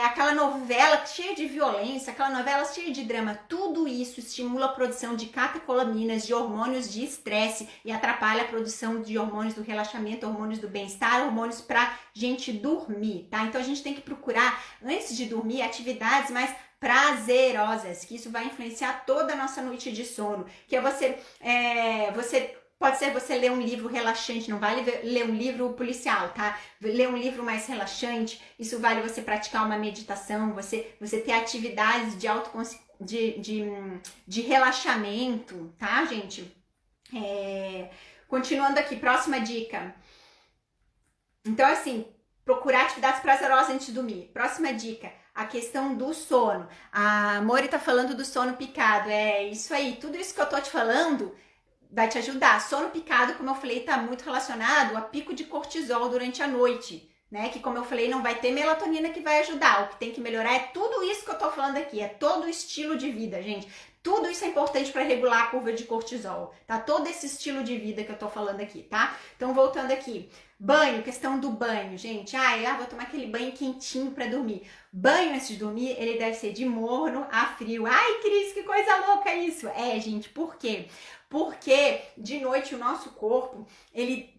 [SPEAKER 1] aquela novela cheia de violência, aquela novela cheia de drama, tudo isso estimula a produção de catecolaminas, de hormônios de estresse e atrapalha a produção de hormônios do relaxamento, hormônios do bem-estar, hormônios pra gente dormir, tá? Então a gente tem que procurar, antes de dormir, atividades mais prazerosas, que isso vai influenciar toda a nossa noite de sono, que é pode ser você ler um livro relaxante, não vale ler um livro policial, tá? Ler um livro mais relaxante, isso vale você praticar uma meditação, você ter atividades de relaxamento, tá, gente? Continuando aqui, próxima dica. Então, assim, procurar atividades prazerosas antes de dormir. Próxima dica, a questão do sono. A Mori tá falando do sono picado. É isso aí. Tudo isso que eu tô te falando vai te ajudar. Sono picado, como eu falei, tá muito relacionado a pico de cortisol durante a noite, né? Que, como eu falei, não vai ter melatonina que vai ajudar. O que tem que melhorar é tudo isso que eu tô falando aqui. É todo o estilo de vida, gente. Tudo isso é importante para regular a curva de cortisol, tá? Todo esse estilo de vida que eu tô falando aqui, tá? Então, voltando aqui. Banho, questão do banho, gente. Vou tomar aquele banho quentinho para dormir. Banho antes de dormir, ele deve ser de morno a frio. Ai, Cris, que coisa louca isso! Gente, por quê? Porque de noite o nosso corpo,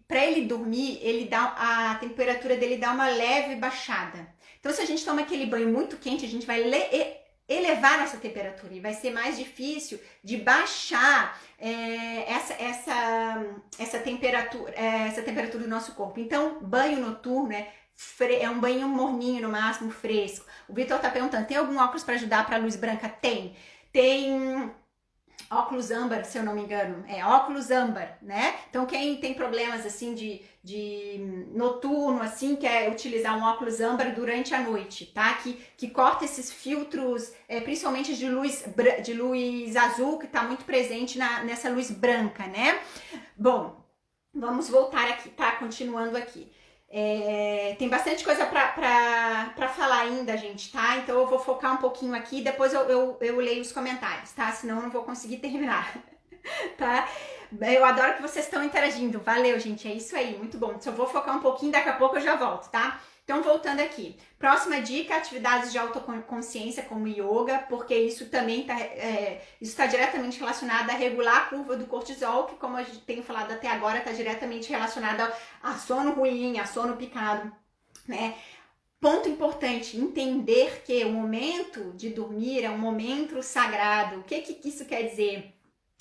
[SPEAKER 1] para ele dormir, a temperatura dele dá uma leve baixada. Então, se a gente toma aquele banho muito quente, a gente vai elevar nossa temperatura e vai ser mais difícil de baixar essa temperatura do nosso corpo. Então, banho noturno é um banho morninho, no máximo, fresco. O Vitor tá perguntando, tem algum óculos para ajudar para luz branca? Tem óculos âmbar, se eu não me engano, óculos âmbar, né? Então, quem tem problemas assim de noturno, assim, quer utilizar um óculos âmbar durante a noite, tá? Que corta esses filtros, principalmente de luz azul, que tá muito presente nessa luz branca, né? Bom, vamos voltar aqui, tá? Continuando aqui. Tem bastante coisa pra falar ainda, gente, tá? Então eu vou focar um pouquinho aqui, depois eu leio os comentários, tá? Senão eu não vou conseguir terminar, tá? Eu adoro que vocês estão interagindo. Valeu, gente, é isso aí, muito bom. Se eu vou focar um pouquinho, daqui a pouco eu já volto, tá? Então, voltando aqui. Próxima dica, atividades de autoconsciência como yoga, porque isso também está diretamente relacionado a regular a curva do cortisol, que como a gente tem falado até agora, está diretamente relacionado a sono ruim, a sono picado, né? Ponto importante, entender que o momento de dormir é um momento sagrado. O que isso quer dizer?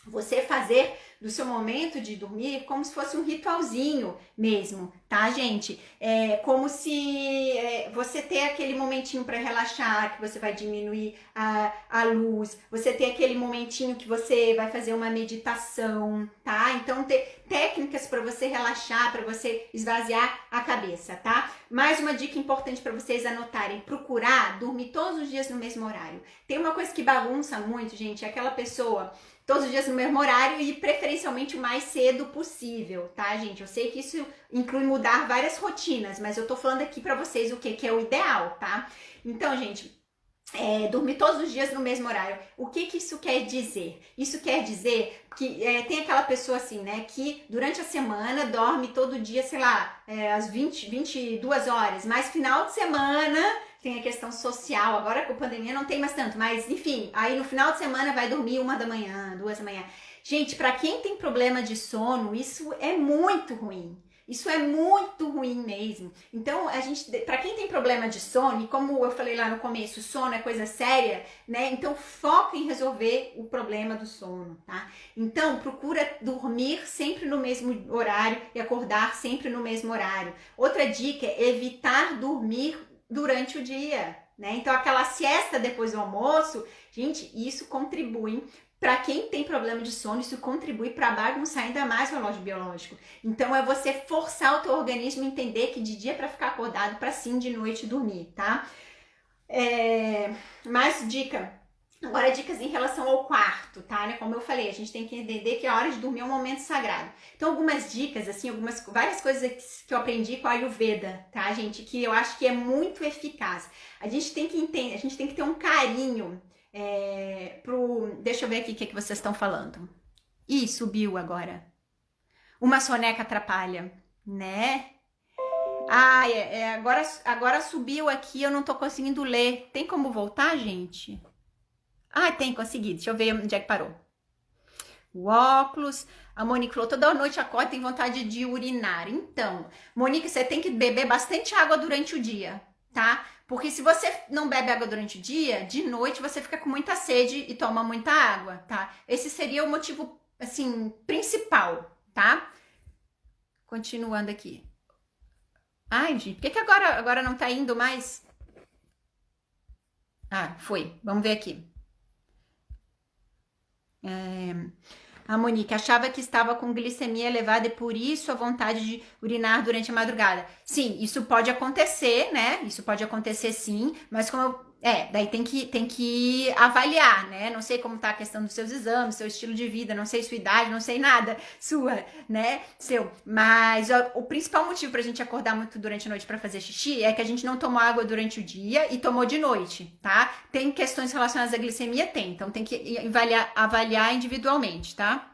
[SPEAKER 1] Você fazer do seu momento de dormir como se fosse um ritualzinho mesmo, tá, gente? É como se você ter aquele momentinho para relaxar, que você vai diminuir a luz, você ter aquele momentinho que você vai fazer uma meditação, tá? Então, ter técnicas para você relaxar, para você esvaziar a cabeça, tá? Mais uma dica importante para vocês anotarem: procurar dormir todos os dias no mesmo horário. Tem uma coisa que bagunça muito, gente, é aquela pessoa todos os dias no mesmo horário e preferencialmente o mais cedo possível, tá, gente? Eu sei que isso inclui mudar várias rotinas, mas eu tô falando aqui pra vocês o que é o ideal, tá? Então, gente, dormir todos os dias no mesmo horário. O que isso quer dizer? Isso quer dizer que tem aquela pessoa assim, né, que durante a semana dorme todo dia, sei lá, às 22 horas, mas final de semana tem a questão social, agora com a pandemia não tem mais tanto, mas enfim, aí no final de semana vai dormir 1 da manhã, 2 da manhã. Gente, pra quem tem problema de sono, isso é muito ruim. Isso é muito ruim mesmo. Então, para quem tem problema de sono, e como eu falei lá no começo, sono é coisa séria, né? Então, foca em resolver o problema do sono, tá? Então, procura dormir sempre no mesmo horário e acordar sempre no mesmo horário. Outra dica é evitar dormir durante o dia, né? Então, aquela siesta depois do almoço, gente, isso contribui. Para quem tem problema de sono, isso contribui para bagunçar ainda mais o relógio biológico. Então, é você forçar o teu organismo a entender que de dia é para ficar acordado, para sim de noite dormir, tá? Mais dica. Agora, dicas em relação ao quarto, tá? Como eu falei, a gente tem que entender que a hora de dormir é um momento sagrado. Então, algumas dicas, assim, várias coisas que eu aprendi com a Ayurveda, tá, gente? Que eu acho que é muito eficaz. A gente tem que entender, a gente tem que ter um carinho deixa eu ver aqui o que vocês estão falando. Ih, subiu agora. Uma soneca atrapalha, né? Agora subiu aqui, eu não tô conseguindo ler. Tem como voltar, gente? Tem, consegui. Deixa eu ver onde é que parou. O óculos. A Monique falou, toda noite acorda e tem vontade de urinar. Então, Monique, você tem que beber bastante água durante o dia, tá? Porque se você não bebe água durante o dia, de noite você fica com muita sede e toma muita água, tá? Esse seria o motivo, assim, principal, tá? Continuando aqui. Ai, gente, por que agora não tá indo mais? Foi. Vamos ver aqui. A Monique achava que estava com glicemia elevada e por isso a vontade de urinar durante a madrugada. Sim, isso pode acontecer, né? Isso pode acontecer sim, mas daí tem que avaliar, né? Não sei como tá a questão dos seus exames, seu estilo de vida, não sei sua idade, não sei nada sua, né? Mas o principal motivo pra gente acordar muito durante a noite pra fazer xixi é que a gente não tomou água durante o dia e tomou de noite, tá? Tem questões relacionadas à glicemia? Tem, então tem que avaliar individualmente, tá?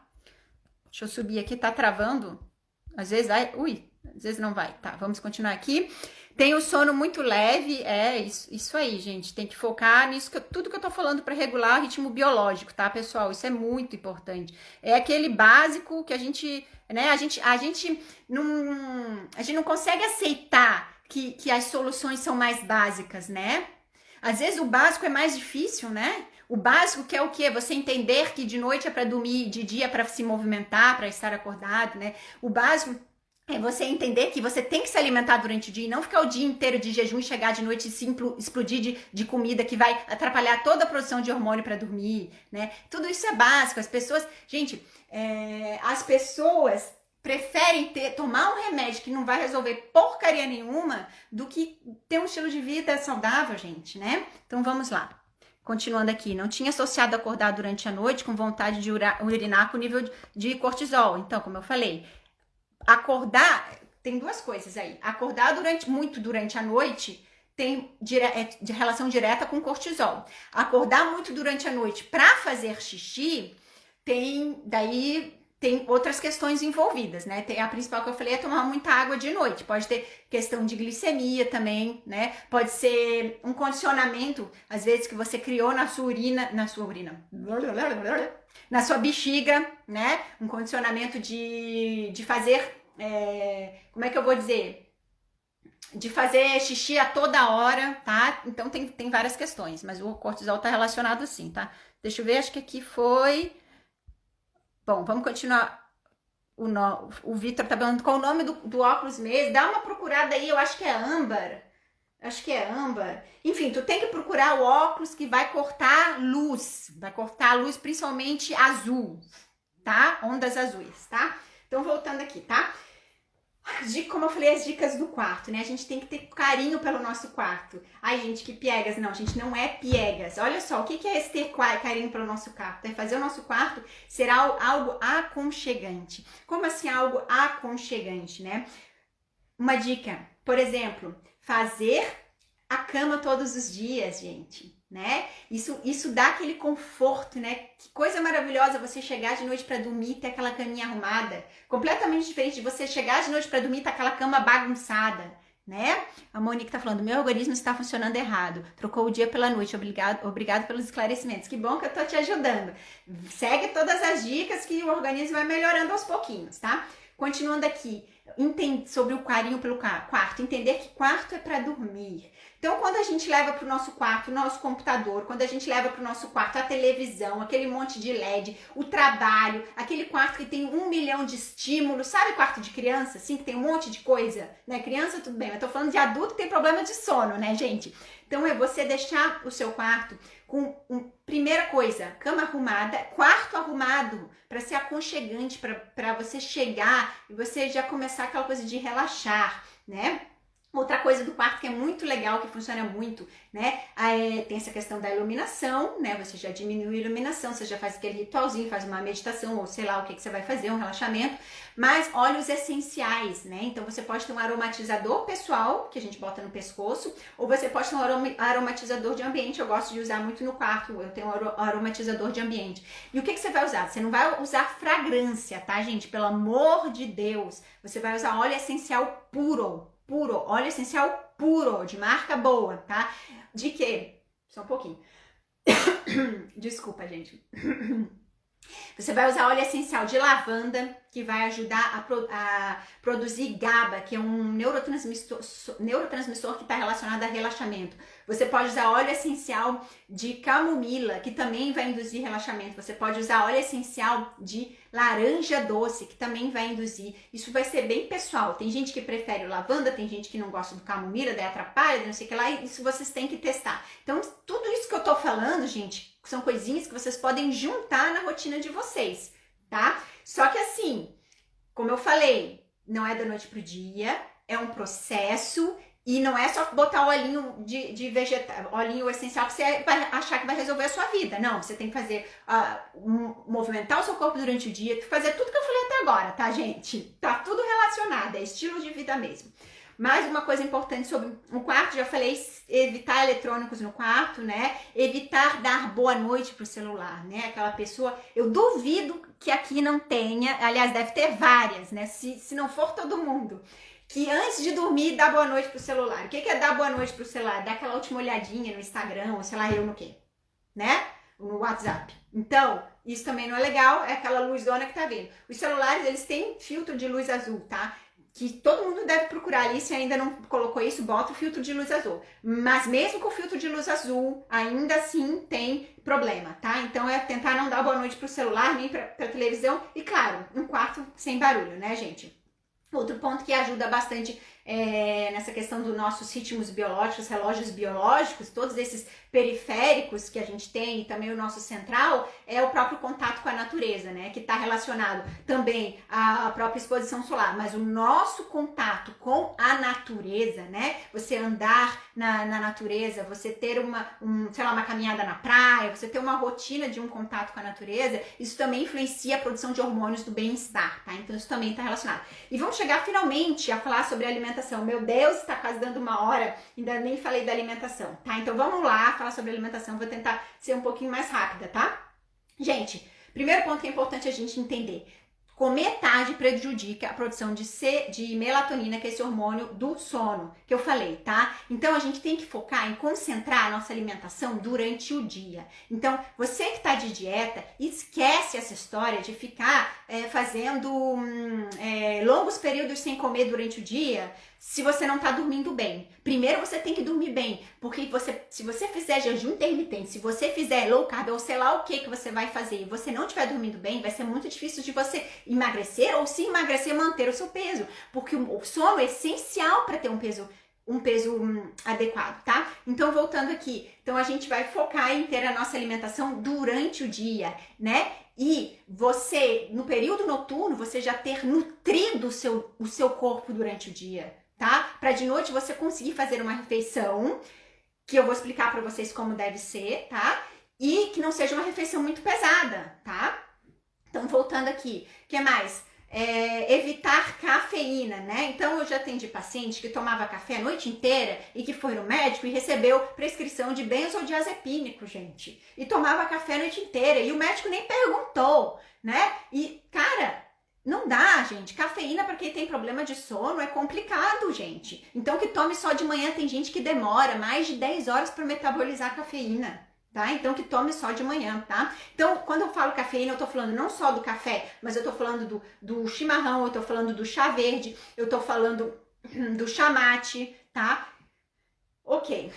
[SPEAKER 1] Deixa eu subir aqui, tá travando? Às vezes vai, às vezes não vai. Tá, vamos continuar aqui. Tem o sono muito leve, isso aí, gente. Tem que focar nisso, tudo que eu tô falando para regular o ritmo biológico, tá, pessoal? Isso é muito importante. É aquele básico que a gente, né? A gente não consegue aceitar que as soluções são mais básicas, né? Às vezes o básico é mais difícil, né? O básico que é o quê? Você entender que de noite é para dormir, de dia é para se movimentar, para estar acordado, né? O básico é você entender que você tem que se alimentar durante o dia e não ficar o dia inteiro de jejum e chegar de noite e se explodir de comida que vai atrapalhar toda a produção de hormônio para dormir, né? Tudo isso é básico. As pessoas preferem tomar um remédio que não vai resolver porcaria nenhuma do que ter um estilo de vida saudável, gente, né? Então vamos lá. Continuando aqui, não tinha associado acordar durante a noite com vontade de urinar com nível de cortisol. Então, como eu falei, acordar tem duas coisas aí. Acordar muito durante a noite tem de relação direta com cortisol. Acordar muito durante a noite para fazer xixi tem outras questões envolvidas, né? Tem a principal que eu falei é tomar muita água de noite. Pode ter questão de glicemia também, né? Pode ser um condicionamento, às vezes, que você criou na sua bexiga, né? Um condicionamento de fazer, como é que eu vou dizer? De fazer xixi a toda hora, tá? Então tem várias questões, mas o cortisol tá relacionado sim, tá? Deixa eu ver, acho que aqui foi... Bom, vamos continuar. O Vitor tá perguntando qual o nome do óculos mesmo. Dá uma procurada aí, eu acho que é âmbar. Enfim, tu tem que procurar o óculos que vai cortar luz. Vai cortar a luz principalmente azul, tá? Ondas azuis, tá? Então, voltando aqui, tá? Como eu falei, as dicas do quarto, né? A gente tem que ter carinho pelo nosso quarto. Ai, gente, que piegas. Não, gente, não é piegas. Olha só, o que é esse ter carinho pelo nosso quarto? É fazer o nosso quarto ser algo aconchegante. Como assim algo aconchegante, né? Uma dica, por exemplo, fazer a cama todos os dias, gente, né? Isso dá aquele conforto, né? Que coisa maravilhosa você chegar de noite para dormir e ter aquela caminha arrumada. Completamente diferente de você chegar de noite para dormir e ter aquela cama bagunçada, né? A Monique tá falando, meu organismo está funcionando errado. Trocou o dia pela noite. Obrigado pelos esclarecimentos. Que bom que eu tô te ajudando. Segue todas as dicas que o organismo vai melhorando aos pouquinhos, tá? Continuando aqui, sobre o carinho pelo quarto. Entender que quarto é para dormir. Então, quando a gente leva para o nosso quarto o nosso computador, quando a gente leva para o nosso quarto a televisão, aquele monte de LED, o trabalho, aquele quarto que tem 1 milhão de estímulos, sabe quarto de criança, assim, que tem um monte de coisa, né? Criança, tudo bem, mas tô falando de adulto que tem problema de sono, né, gente? Então, é você deixar o seu quarto com, primeira coisa, cama arrumada, quarto arrumado, para ser aconchegante, para você chegar e você já começar aquela coisa de relaxar, né? Outra coisa do quarto que é muito legal, que funciona muito, né? Tem essa questão da iluminação, né? Você já diminui a iluminação, você já faz aquele ritualzinho, faz uma meditação, ou sei lá o que você vai fazer, um relaxamento. Mas óleos essenciais, né? Então você pode ter um aromatizador pessoal, que a gente bota no pescoço, ou você pode ter um aromatizador de ambiente. Eu gosto de usar muito no quarto, eu tenho um aromatizador de ambiente. E o que você vai usar? Você não vai usar fragrância, tá, gente? Pelo amor de Deus. Você vai usar óleo essencial puro, óleo essencial puro, de marca boa, tá? De quê? Só um pouquinho. Desculpa, gente. Você vai usar óleo essencial de lavanda, que vai ajudar a produzir GABA, que é um neurotransmissor que está relacionado a relaxamento. Você pode usar óleo essencial de camomila, que também vai induzir relaxamento. Você pode usar óleo essencial de laranja doce, que também vai induzir. Isso vai ser bem pessoal. Tem gente que prefere o lavanda, tem gente que não gosta do camomila, daí atrapalha, não sei o que lá. Isso vocês têm que testar. Então, tudo isso que eu tô falando, gente, são coisinhas que vocês podem juntar na rotina de vocês, tá? Só que assim, como eu falei, não é da noite pro dia, é um processo e não é só botar o olhinho de vegetal, olhinho essencial que você vai achar que vai resolver a sua vida. Não, você tem que fazer, movimentar o seu corpo durante o dia, fazer tudo que eu falei até agora, tá, gente? Tá tudo relacionado, é estilo de vida mesmo. Mais uma coisa importante sobre o quarto, já falei, evitar eletrônicos no quarto, né? Evitar dar boa noite pro celular, né? Aquela pessoa, eu duvido que aqui não tenha, aliás, deve ter várias, né? Se não for todo mundo, que antes de dormir dá boa noite pro celular. O que é dar boa noite pro celular? Dar aquela última olhadinha no Instagram, ou sei lá eu no quê, né? No WhatsApp. Então, isso também não é legal, é aquela luzdona que tá vindo. Os celulares, eles têm filtro de luz azul, tá? Que todo mundo deve procurar ali, se ainda não colocou isso, bota o filtro de luz azul. Mas mesmo com o filtro de luz azul, ainda assim tem problema, tá? Então é tentar não dar boa noite pro celular, nem pra televisão. E claro, um quarto sem barulho, né, gente? Outro ponto que ajuda bastante nessa questão dos nossos ritmos biológicos, relógios biológicos, todos esses periféricos que a gente tem e também o nosso central, é o próprio contato com a natureza, né? Que está relacionado também à própria exposição solar, mas o nosso contato com a natureza, né? Você andar na natureza, você ter uma caminhada na praia, você ter uma rotina de um contato com a natureza, isso também influencia a produção de hormônios do bem-estar, tá? Então isso também está relacionado. E vamos chegar finalmente a falar sobre alimentação. Meu Deus, está quase dando 1 hora, ainda nem falei da alimentação, tá? Então vamos lá falar sobre alimentação, vou tentar ser um pouquinho mais rápida, tá? Gente, primeiro ponto que é importante a gente entender. Comer tarde prejudica a produção de melatonina, que é esse hormônio do sono, que eu falei, tá? Então, a gente tem que focar em concentrar a nossa alimentação durante o dia. Então, você que tá de dieta, esquece essa história de ficar fazendo longos períodos sem comer durante o dia, se você não tá dormindo bem. Primeiro você tem que dormir bem, porque se você fizer jejum intermitente, se você fizer low carb ou sei lá o que você vai fazer e você não estiver dormindo bem, vai ser muito difícil de você emagrecer ou se emagrecer manter o seu peso, porque o sono é essencial para ter um peso adequado, tá? Então, voltando aqui, então a gente vai focar em ter a nossa alimentação durante o dia, né? E você, no período noturno, você já ter nutrido o seu corpo durante o dia, tá? Para de noite você conseguir fazer uma refeição, que eu vou explicar para vocês como deve ser, tá? E que não seja uma refeição muito pesada, tá? Então, voltando aqui, o que mais? Evitar cafeína, né? Então, eu já atendi paciente que tomava café a noite inteira e que foi no médico e recebeu prescrição de benzodiazepínico, gente. E tomava café a noite inteira e o médico nem perguntou, né? E, cara, não dá, gente. Cafeína para quem tem problema de sono é complicado, gente. Então, que tome só de manhã. Tem gente que demora mais de 10 horas para metabolizar a cafeína. Tá? Então, que tome só de manhã, tá? Então, quando eu falo cafeína, eu tô falando não só do café, mas eu tô falando do chimarrão, eu tô falando do chá verde, eu tô falando do chá mate, tá? Ok.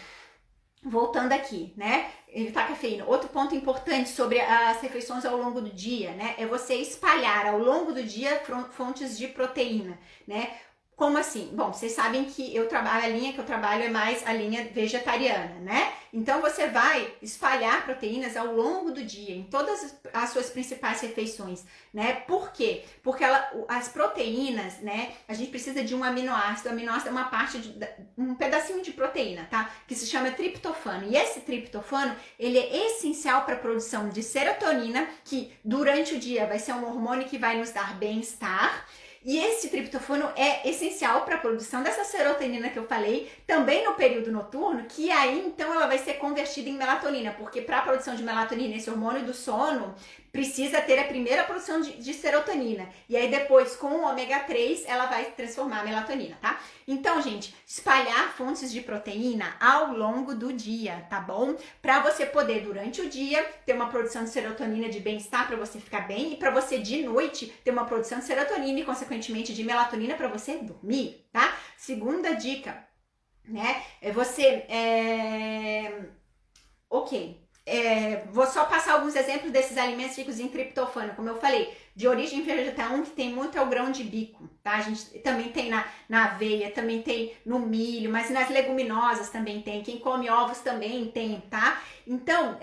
[SPEAKER 1] Voltando aqui, né? Evitar cafeína. Outro ponto importante sobre as refeições ao longo do dia, né? É você espalhar ao longo do dia fontes de proteína, né? Como assim? Bom, vocês sabem que a linha que eu trabalho é mais a linha vegetariana, né? Então, você vai espalhar proteínas ao longo do dia, em todas as suas principais refeições, né? Por quê? Porque as proteínas, né? A gente precisa de um aminoácido. O aminoácido é uma parte, um pedacinho de proteína, tá? Que se chama triptofano. E esse triptofano, ele é essencial para a produção de serotonina, que durante o dia vai ser um hormônio que vai nos dar bem-estar. E esse triptofano é essencial para a produção dessa serotonina que eu falei, também no período noturno, que aí então ela vai ser convertida em melatonina, porque para a produção de melatonina, esse hormônio do sono, precisa ter a primeira produção de serotonina. E aí depois, com o ômega 3, ela vai transformar a melatonina, tá? Então, gente, espalhar fontes de proteína ao longo do dia, tá bom? Para você poder, durante o dia, ter uma produção de serotonina de bem-estar para você ficar bem e para você, de noite, ter uma produção de serotonina e, consequentemente, de melatonina para você dormir, tá? Segunda dica, né? Vou só passar alguns exemplos desses alimentos ricos em triptofano, como eu falei, de origem vegetal, um que tem muito é o grão de bico, tá? A gente também tem na aveia, também tem no milho, mas nas leguminosas também tem, quem come ovos também tem, tá? Então,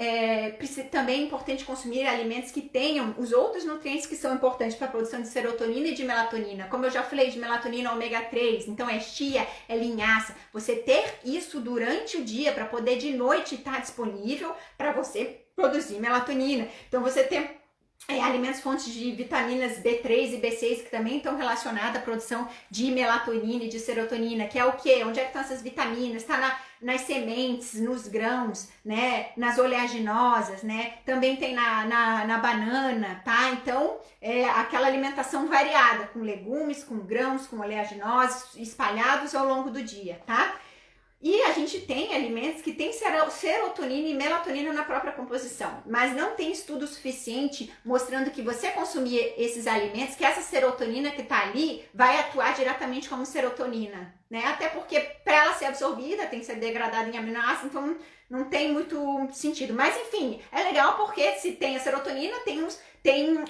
[SPEAKER 1] também é importante consumir alimentos que tenham os outros nutrientes que são importantes para a produção de serotonina e de melatonina, como eu já falei, de melatonina ômega 3, então é chia, é linhaça, você ter isso durante o dia para poder de noite estar disponível para você produzir melatonina. Então, você tem alimentos fontes de vitaminas B3 e B6 que também estão relacionadas à produção de melatonina e de serotonina, que é o quê? Onde é que estão essas vitaminas? Está nas sementes, nos grãos, né? Nas oleaginosas, né? Também tem na banana, tá? Então, aquela alimentação variada, com legumes, com grãos, com oleaginosos, espalhados ao longo do dia, tá? E a gente tem alimentos que têm serotonina e melatonina na própria composição, mas não tem estudo suficiente mostrando que você consumir esses alimentos, que essa serotonina que está ali vai atuar diretamente como serotonina, né? Até porque para ela ser absorvida tem que ser degradada em aminoácidos, então não tem muito sentido. Mas enfim, é legal porque se tem a serotonina, tem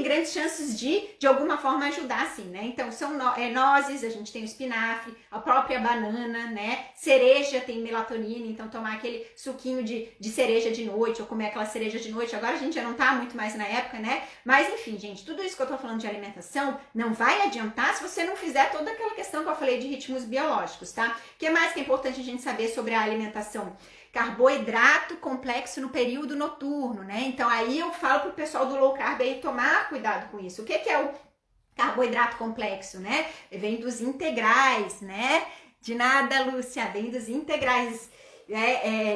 [SPEAKER 1] grandes chances de alguma forma ajudar, sim, né? Então, são nozes, a gente tem o espinafre, a própria banana, né? Cereja tem melatonina, então tomar aquele suquinho de cereja de noite, ou comer aquela cereja de noite. Agora a gente já não tá muito mais na época, né? Mas, enfim, gente, tudo isso que eu tô falando de alimentação não vai adiantar se você não fizer toda aquela questão que eu falei de ritmos biológicos, tá? O que mais que é importante a gente saber sobre a alimentação? Carboidrato complexo no período noturno, né? Então aí eu falo pro pessoal do low carb aí tomar cuidado com isso. O que é o carboidrato complexo, né? Vem dos integrais, né? De nada, Lúcia, vem dos integrais.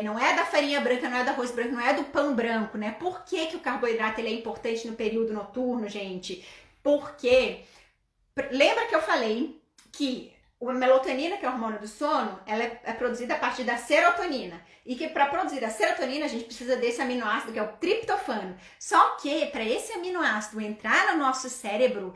[SPEAKER 1] Não é da farinha branca, não é do arroz branco, não é do pão branco, né? Por que o carboidrato ele é importante no período noturno, gente? Porque, lembra que eu falei que a melatonina, que é o hormônio do sono, ela é produzida a partir da serotonina. E que para produzir a serotonina, a gente precisa desse aminoácido, que é o triptofano. Só que para esse aminoácido entrar no nosso cérebro,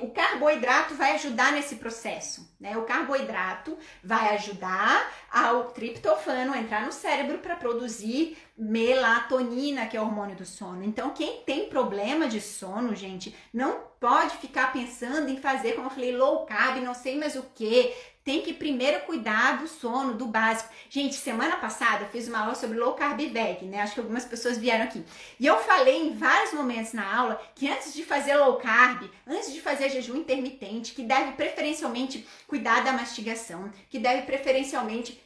[SPEAKER 1] o carboidrato vai ajudar nesse processo, né? O carboidrato vai ajudar ao triptofano entrar no cérebro para produzir melatonina, que é o hormônio do sono. Então, quem tem problema de sono, gente, não pode ficar pensando em fazer, como eu falei, low carb, não sei mais o que. Tem que primeiro cuidar do sono, do básico. Gente, semana passada eu fiz uma aula sobre low carb veg, né? Acho que algumas pessoas vieram aqui. E eu falei em vários momentos na aula que antes de fazer low carb, antes de fazer jejum intermitente, que deve preferencialmente cuidar da mastigação, que deve preferencialmente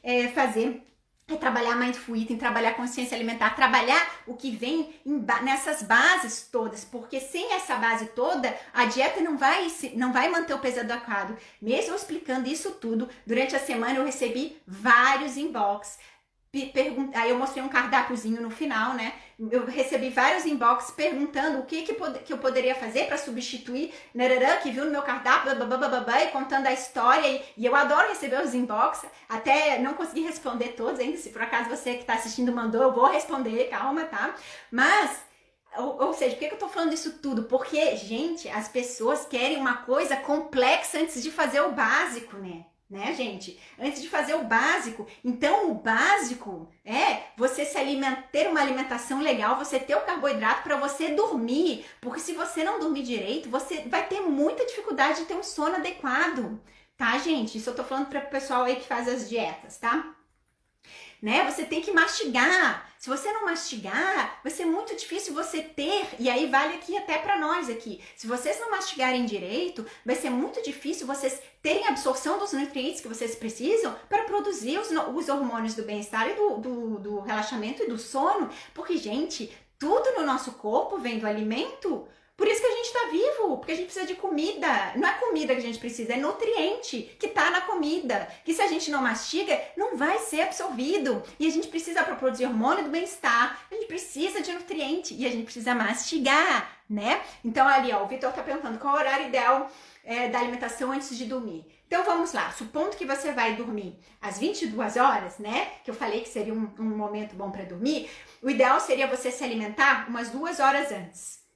[SPEAKER 1] trabalhar mindful eating, trabalhar consciência alimentar, trabalhar o que vem nessas bases todas, porque sem essa base toda, a dieta não vai manter o peso adequado. Mesmo explicando isso tudo, durante a semana eu recebi vários inbox. Aí eu mostrei um cardápiozinho no final, né? Eu recebi vários inbox perguntando o que eu poderia fazer para substituir que viu no meu cardápio, e contando a história. E eu adoro receber os inbox. Até não consegui responder todos ainda. Se por acaso você que está assistindo mandou, eu vou responder, calma, tá? Mas, ou seja, por que eu tô falando isso tudo? Porque, gente, as pessoas querem uma coisa complexa antes de fazer o básico, né, gente? Antes de fazer o básico. Então, o básico é você ter uma alimentação legal, você ter o carboidrato para você dormir. Porque se você não dormir direito, você vai ter muita dificuldade de ter um sono adequado. Tá, gente? Isso eu tô falando para o pessoal aí que faz as dietas, tá? Né? Você tem que mastigar. Se você não mastigar, vai ser muito difícil você ter, e aí vale aqui até para nós aqui. Se vocês não mastigarem direito, vai ser muito difícil vocês terem absorção dos nutrientes que vocês precisam para produzir os hormônios do bem-estar e do relaxamento e do sono, porque, gente, tudo no nosso corpo vem do alimento. Por isso que a gente tá vivo, porque a gente precisa de comida. Não é comida que a gente precisa, é nutriente que tá na comida. Que se a gente não mastiga, não vai ser absorvido. E a gente precisa, para produzir hormônio do bem-estar, a gente precisa de nutriente e a gente precisa mastigar, né? Então ali, ó, o Vitor tá perguntando qual é o horário ideal da alimentação antes de dormir. Então vamos lá, supondo que você vai dormir às 22 horas, né? Que eu falei que seria um momento bom para dormir. O ideal seria você se alimentar umas 2 horas antes.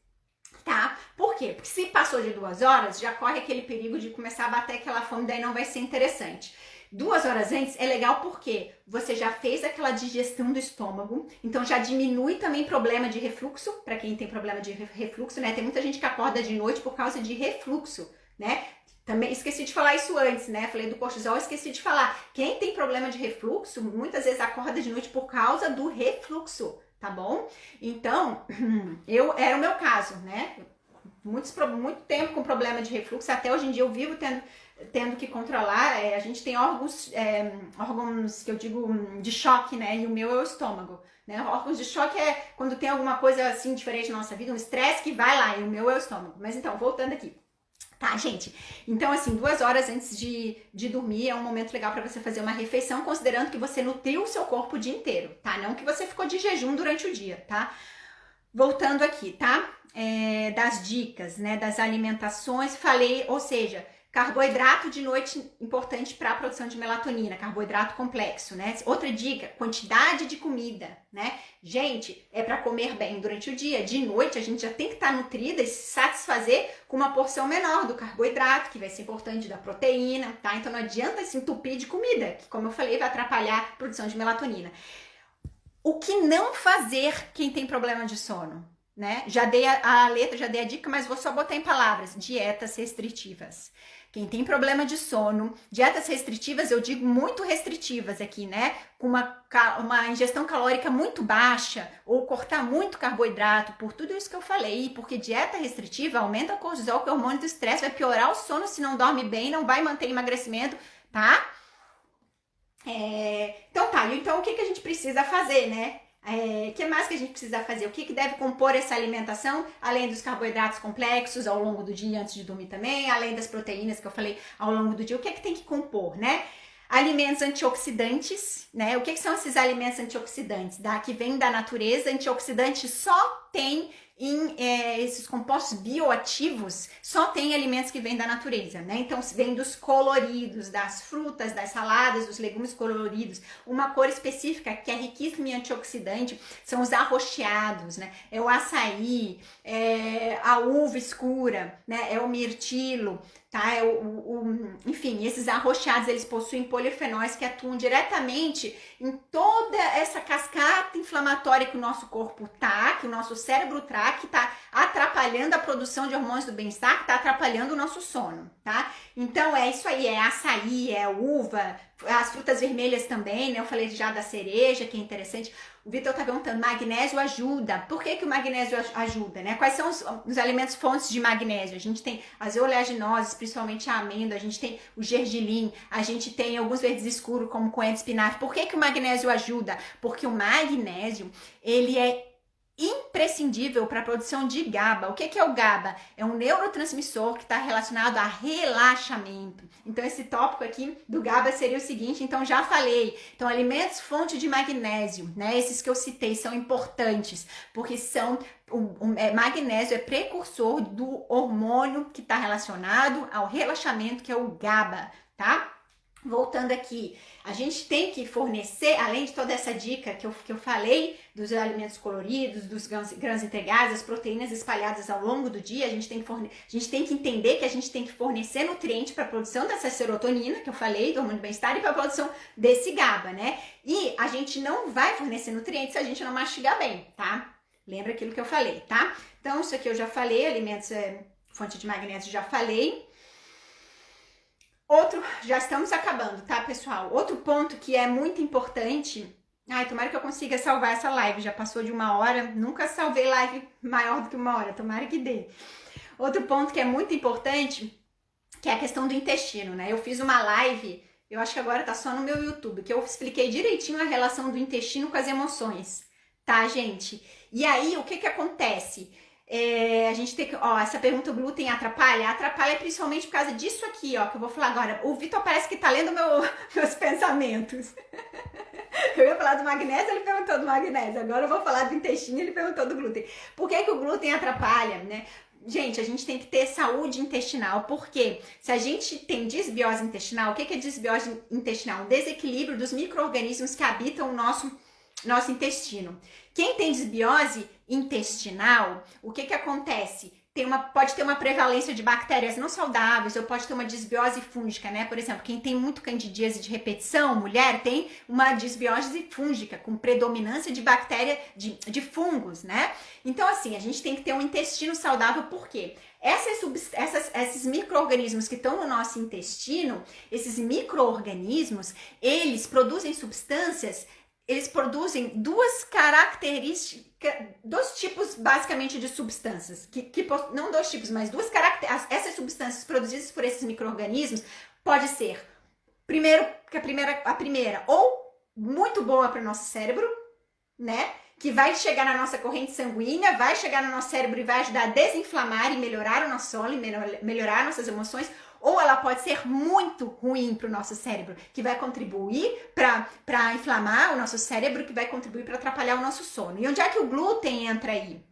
[SPEAKER 1] Tá? Por quê? Porque se passou de 2 horas, já corre aquele perigo de começar a bater aquela fome, daí não vai ser interessante. 2 horas antes é legal porque você já fez aquela digestão do estômago, então já diminui também problema de refluxo, para quem tem problema de refluxo, né? Tem muita gente que acorda de noite por causa de refluxo, né? Também esqueci de falar isso antes, né? Falei do cortisol, esqueci de falar. Quem tem problema de refluxo, muitas vezes acorda de noite por causa do refluxo. Tá bom? Então, era o meu caso, né? Muito tempo com problema de refluxo, até hoje em dia eu vivo tendo que controlar. A gente tem órgãos que eu digo de choque, né? E o meu é o estômago, né? Órgãos de choque é quando tem alguma coisa assim diferente na nossa vida, um estresse que vai lá, e o meu é o estômago. Mas então, voltando aqui. Tá, gente? Então, assim, 2 horas antes de dormir é um momento legal para você fazer uma refeição, considerando que você nutriu o seu corpo o dia inteiro, tá? Não que você ficou de jejum durante o dia, tá? Voltando aqui, tá? Das dicas, né? Das alimentações, falei, ou seja, carboidrato de noite importante para a produção de melatonina, carboidrato complexo, né? Outra dica, quantidade de comida, né? Gente, é para comer bem durante o dia. De noite a gente já tem que estar nutrida e se satisfazer com uma porção menor do carboidrato, que vai ser importante, da proteína, tá? Então não adianta se entupir de comida, que como eu falei, vai atrapalhar a produção de melatonina. O que não fazer quem tem problema de sono, né? Já dei a letra, já dei a dica, mas vou só botar em palavras: dietas restritivas. Quem tem problema de sono, dietas restritivas, eu digo muito restritivas aqui, né? Com uma ingestão calórica muito baixa, ou cortar muito carboidrato, por tudo isso que eu falei, porque dieta restritiva aumenta o cortisol, que é o hormônio do estresse, vai piorar o sono se não dorme bem, não vai manter emagrecimento, tá? Então tá, então o que a gente precisa fazer, né? O que mais que a gente precisa fazer? O que deve compor essa alimentação? Além dos carboidratos complexos ao longo do dia antes de dormir também, além das proteínas que eu falei ao longo do dia, o que tem que compor, né? Alimentos antioxidantes, né? O que são esses alimentos antioxidantes? Que vem da natureza, antioxidante só tem esses compostos bioativos, só tem alimentos que vêm da natureza, né? Então, vem dos coloridos, das frutas, das saladas, dos legumes coloridos. Uma cor específica que é riquíssima em antioxidante são os arroxeados, né? É o açaí, a uva escura, né? É o mirtilo, tá? Enfim, esses arroxeados, eles possuem polifenóis que atuam diretamente em toda essa cascata inflamatória que o nosso corpo tá, que o nosso cérebro tá, que tá atrapalhando a produção de hormônios do bem-estar, que tá atrapalhando o nosso sono, tá? Então, é isso aí, é açaí, é uva, as frutas vermelhas também, né? Eu falei já da cereja, que é interessante. O Vitor tá perguntando, magnésio ajuda. Por que o magnésio ajuda, né? Quais são os alimentos fontes de magnésio? A gente tem as oleaginosas, principalmente a amêndoa, a gente tem o gergelim, a gente tem alguns verdes escuros, como coentro, espinafre. Por que o magnésio ajuda? Porque o magnésio, ele é imprescindível para a produção de GABA. O que é o GABA? É um neurotransmissor que está relacionado a relaxamento. Então, esse tópico aqui do GABA seria o seguinte, então já falei. Então, alimentos fonte de magnésio, né? Esses que eu citei são importantes, porque magnésio é precursor do hormônio que está relacionado ao relaxamento, que é o GABA, tá? Voltando aqui, a gente tem que fornecer, além de toda essa dica que eu falei, dos alimentos coloridos, dos grãos integrais, das proteínas espalhadas ao longo do dia, a gente tem que entender que a gente tem que fornecer nutriente para a produção dessa serotonina, que eu falei, do hormônio do bem-estar, e para a produção desse GABA, né? E a gente não vai fornecer nutrientes se a gente não mastigar bem, tá? Lembra aquilo que eu falei, tá? Então, isso aqui eu já falei, alimentos, fonte de magnésio, já falei. Já estamos acabando, tá, pessoal? Outro ponto que é muito importante. Ai, tomara que eu consiga salvar essa live. Já passou de 1 hora. Nunca salvei live maior do que 1 hora. Tomara que dê. Outro ponto que é muito importante, que é a questão do intestino, né? Eu fiz uma live, eu acho que agora tá só no meu YouTube, que eu expliquei direitinho a relação do intestino com as emoções, tá, gente? E aí, o que acontece? A gente tem que, essa pergunta, o glúten atrapalha? Atrapalha principalmente por causa disso aqui, que eu vou falar agora. O Vitor parece que tá lendo meus pensamentos. Eu ia falar do magnésio, ele perguntou do magnésio. Agora eu vou falar do intestino, ele perguntou do glúten. Por que o glúten atrapalha, né? Gente, a gente tem que ter saúde intestinal, porque se a gente tem desbiose intestinal, o que é desbiose intestinal? Um desequilíbrio dos micro-organismos que habitam o nosso intestino. Quem tem desbiose intestinal, o que acontece? Pode ter uma prevalência de bactérias não saudáveis, ou pode ter uma desbiose fúngica, né? Por exemplo, quem tem muito candidíase de repetição, mulher, tem uma desbiose fúngica, com predominância de bactéria, de fungos, né? Então, assim, a gente tem que ter um intestino saudável, por quê? Esses micro-organismos que estão no nosso intestino, esses micro-organismos, eles produzem substâncias. Eles produzem duas características, 2 tipos basicamente de substâncias, não 2 tipos, mas 2 características. Essas substâncias produzidas por esses micro-organismos pode ser, a primeira, ou muito boa para o nosso cérebro, né? Que vai chegar na nossa corrente sanguínea, vai chegar no nosso cérebro e vai ajudar a desinflamar e melhorar o nosso sono, e melhorar nossas emoções. Ou ela pode ser muito ruim para o nosso cérebro, que vai contribuir para inflamar o nosso cérebro, que vai contribuir para atrapalhar o nosso sono. E onde é que o glúten entra aí?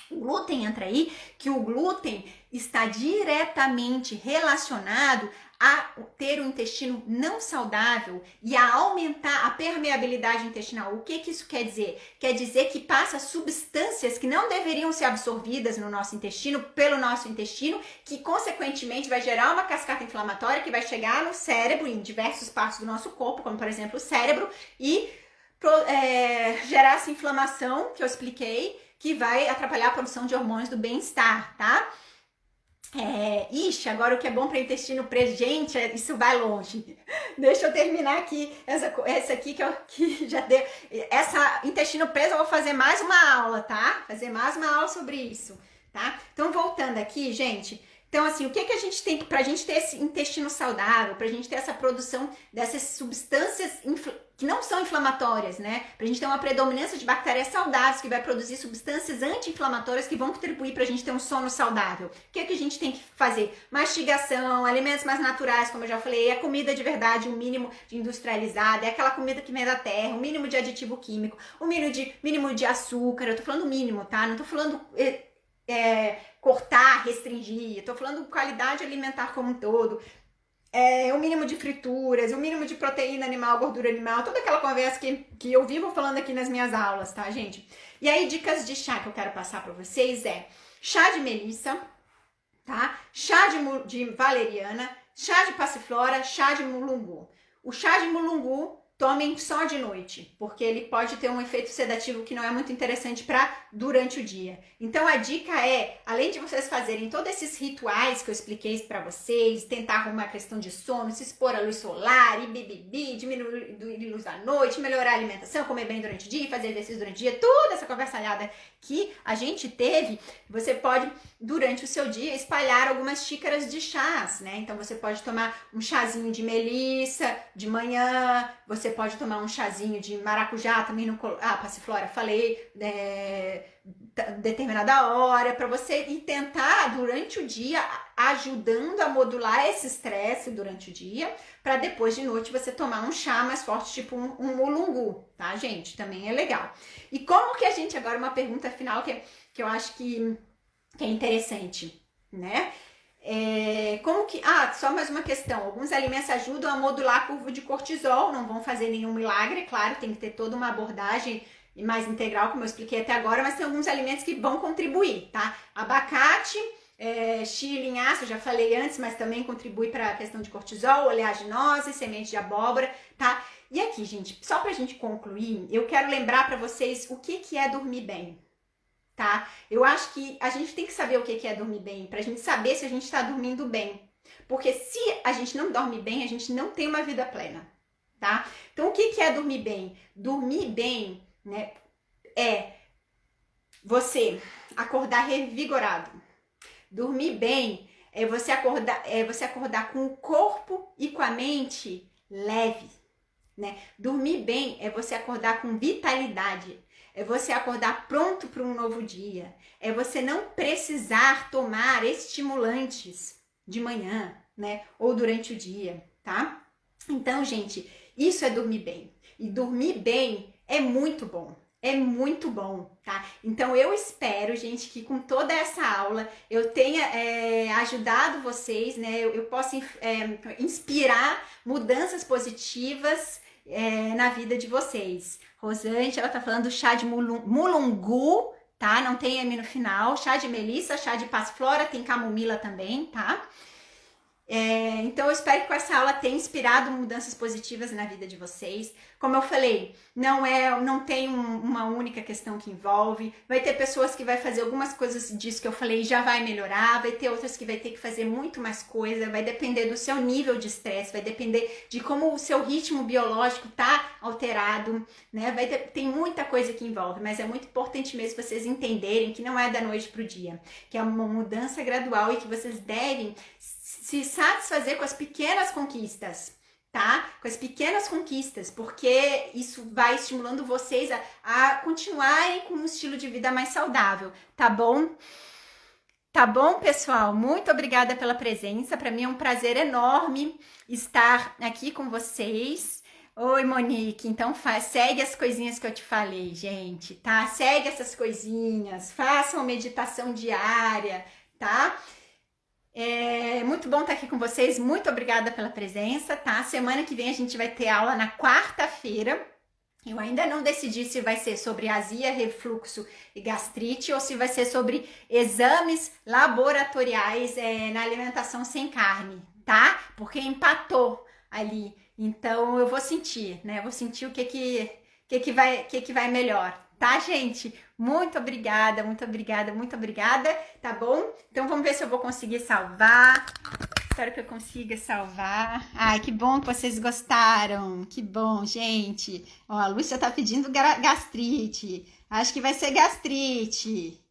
[SPEAKER 1] O glúten entra aí que o glúten está diretamente relacionado a ter um intestino não saudável e a aumentar a permeabilidade intestinal. O que isso quer dizer? Quer dizer que passa substâncias que não deveriam ser absorvidas no nosso intestino, pelo nosso intestino, que consequentemente vai gerar uma cascata inflamatória que vai chegar no cérebro, em diversas partes do nosso corpo, como por exemplo o cérebro, e gerar essa inflamação que eu expliquei, que vai atrapalhar a produção de hormônios do bem-estar, tá? Agora o que é bom para intestino preso, gente, isso vai longe. Deixa eu terminar aqui, essa aqui que já deu. Essa intestino preso eu vou fazer mais uma aula, tá? Fazer mais uma aula sobre isso, tá? Então, voltando aqui, gente. Então, assim, o que a gente tem pra gente ter esse intestino saudável, pra gente ter essa produção dessas substâncias que não são inflamatórias, né? Pra gente ter uma predominância de bactérias saudáveis que vai produzir substâncias anti-inflamatórias que vão contribuir pra gente ter um sono saudável. O que a gente tem que fazer? Mastigação, alimentos mais naturais, como eu já falei, é comida de verdade, o mínimo de industrializada, é aquela comida que vem da terra, o mínimo de aditivo químico, o mínimo de açúcar, eu tô falando mínimo, tá? Não tô falando cortar, restringir, eu tô falando qualidade alimentar como um todo, o mínimo de frituras, o mínimo de proteína animal, gordura animal, toda aquela conversa que eu vivo falando aqui nas minhas aulas, tá, gente? E aí, dicas de chá que eu quero passar pra vocês chá de melissa, tá? Chá de valeriana, chá de passiflora, chá de mulungu. O chá de mulungu, tomem só de noite, porque ele pode ter um efeito sedativo que não é muito interessante para durante o dia. Então a dica além de vocês fazerem todos esses rituais que eu expliquei para vocês, tentar arrumar a questão de sono, se expor à luz solar, diminuir a luz da noite, melhorar a alimentação, comer bem durante o dia, fazer exercício durante o dia, toda essa conversalhada que a gente teve, você pode, durante o seu dia, espalhar algumas xícaras de chás, né? Então você pode tomar um chazinho de melissa de manhã, você pode tomar um chazinho de maracujá também passiflora, falei, determinada hora, para você ir tentar durante o dia ajudando a modular esse estresse durante o dia, para depois de noite você tomar um chá mais forte, tipo um mulungu, tá, gente? Também é legal. E como que a gente, agora uma pergunta final que eu acho que é interessante, né? Só mais uma questão. Alguns alimentos ajudam a modular a curva de cortisol, não vão fazer nenhum milagre, claro, tem que ter toda uma abordagem mais integral, como eu expliquei até agora, mas tem alguns alimentos que vão contribuir, tá? Abacate, chia e linhaça, eu já falei antes, mas também contribui para a questão de cortisol, oleaginose, semente de abóbora, tá? E aqui, gente, só pra gente concluir, eu quero lembrar para vocês o que é dormir bem. Tá? Eu acho que a gente tem que saber o que é dormir bem, pra gente saber se a gente tá dormindo bem. Porque se a gente não dorme bem, a gente não tem uma vida plena, tá? Então, o que é dormir bem? Dormir bem, né, é você acordar revigorado. Dormir bem é você acordar com o corpo e com a mente leve, né? Dormir bem é você acordar com vitalidade. É você acordar pronto para um novo dia. É você não precisar tomar estimulantes de manhã, né? Ou durante o dia, tá? Então, gente, isso é dormir bem. E dormir bem é muito bom. É muito bom, tá? Então, eu espero, gente, que com toda essa aula eu tenha ajudado vocês, né? Eu possa inspirar mudanças positivas na vida de vocês. Rosângela, ela tá falando do chá de mulungu, tá? Não tem M no final. Chá de melissa, chá de passiflora, tem camomila também, tá? Então eu espero que com essa aula tenha inspirado mudanças positivas na vida de vocês. Como eu falei, não tem uma única questão que envolve. Vai ter pessoas que vai fazer algumas coisas disso que eu falei e já vai melhorar. Vai ter outras que vai ter que fazer muito mais coisa. Vai depender do seu nível de estresse, vai depender de como o seu ritmo biológico tá alterado, né? Tem muita coisa que envolve, mas é muito importante mesmo vocês entenderem que não é da noite pro dia, que é uma mudança gradual e que vocês devem se satisfazer com as pequenas conquistas, tá? Com as pequenas conquistas, porque isso vai estimulando vocês a continuarem com um estilo de vida mais saudável, tá bom? Tá bom, pessoal? Muito obrigada pela presença. Para mim é um prazer enorme estar aqui com vocês. Oi, Monique. Então segue as coisinhas que eu te falei, gente, tá? Segue essas coisinhas, façam meditação diária, tá? Muito bom estar aqui com vocês, muito obrigada pela presença, tá? Semana que vem a gente vai ter aula na quarta-feira. Eu ainda não decidi se vai ser sobre azia, refluxo e gastrite ou se vai ser sobre exames laboratoriais na alimentação sem carne, tá? Porque empatou ali, então eu vou sentir, né? Vou sentir o que que vai melhor, tá, gente? Muito obrigada, muito obrigada, muito obrigada, tá bom? Então vamos ver se eu vou conseguir salvar. Espero que eu consiga salvar. Ai, que bom que vocês gostaram. Que bom, gente. Ó, a Lúcia tá pedindo gastrite. Acho que vai ser gastrite,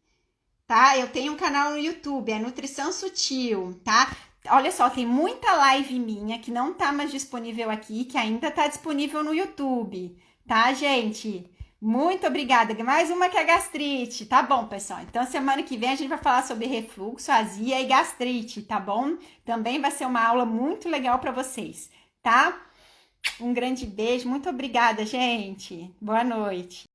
[SPEAKER 1] tá? Eu tenho um canal no YouTube, é Nutrição Sutil, tá? Olha só, tem muita live minha que não tá mais disponível aqui, que ainda tá disponível no YouTube, tá, gente? Muito obrigada. Mais uma que é gastrite, tá bom, pessoal? Então, semana que vem a gente vai falar sobre refluxo, azia e gastrite, tá bom? Também vai ser uma aula muito legal para vocês, tá? Um grande beijo, muito obrigada, gente. Boa noite.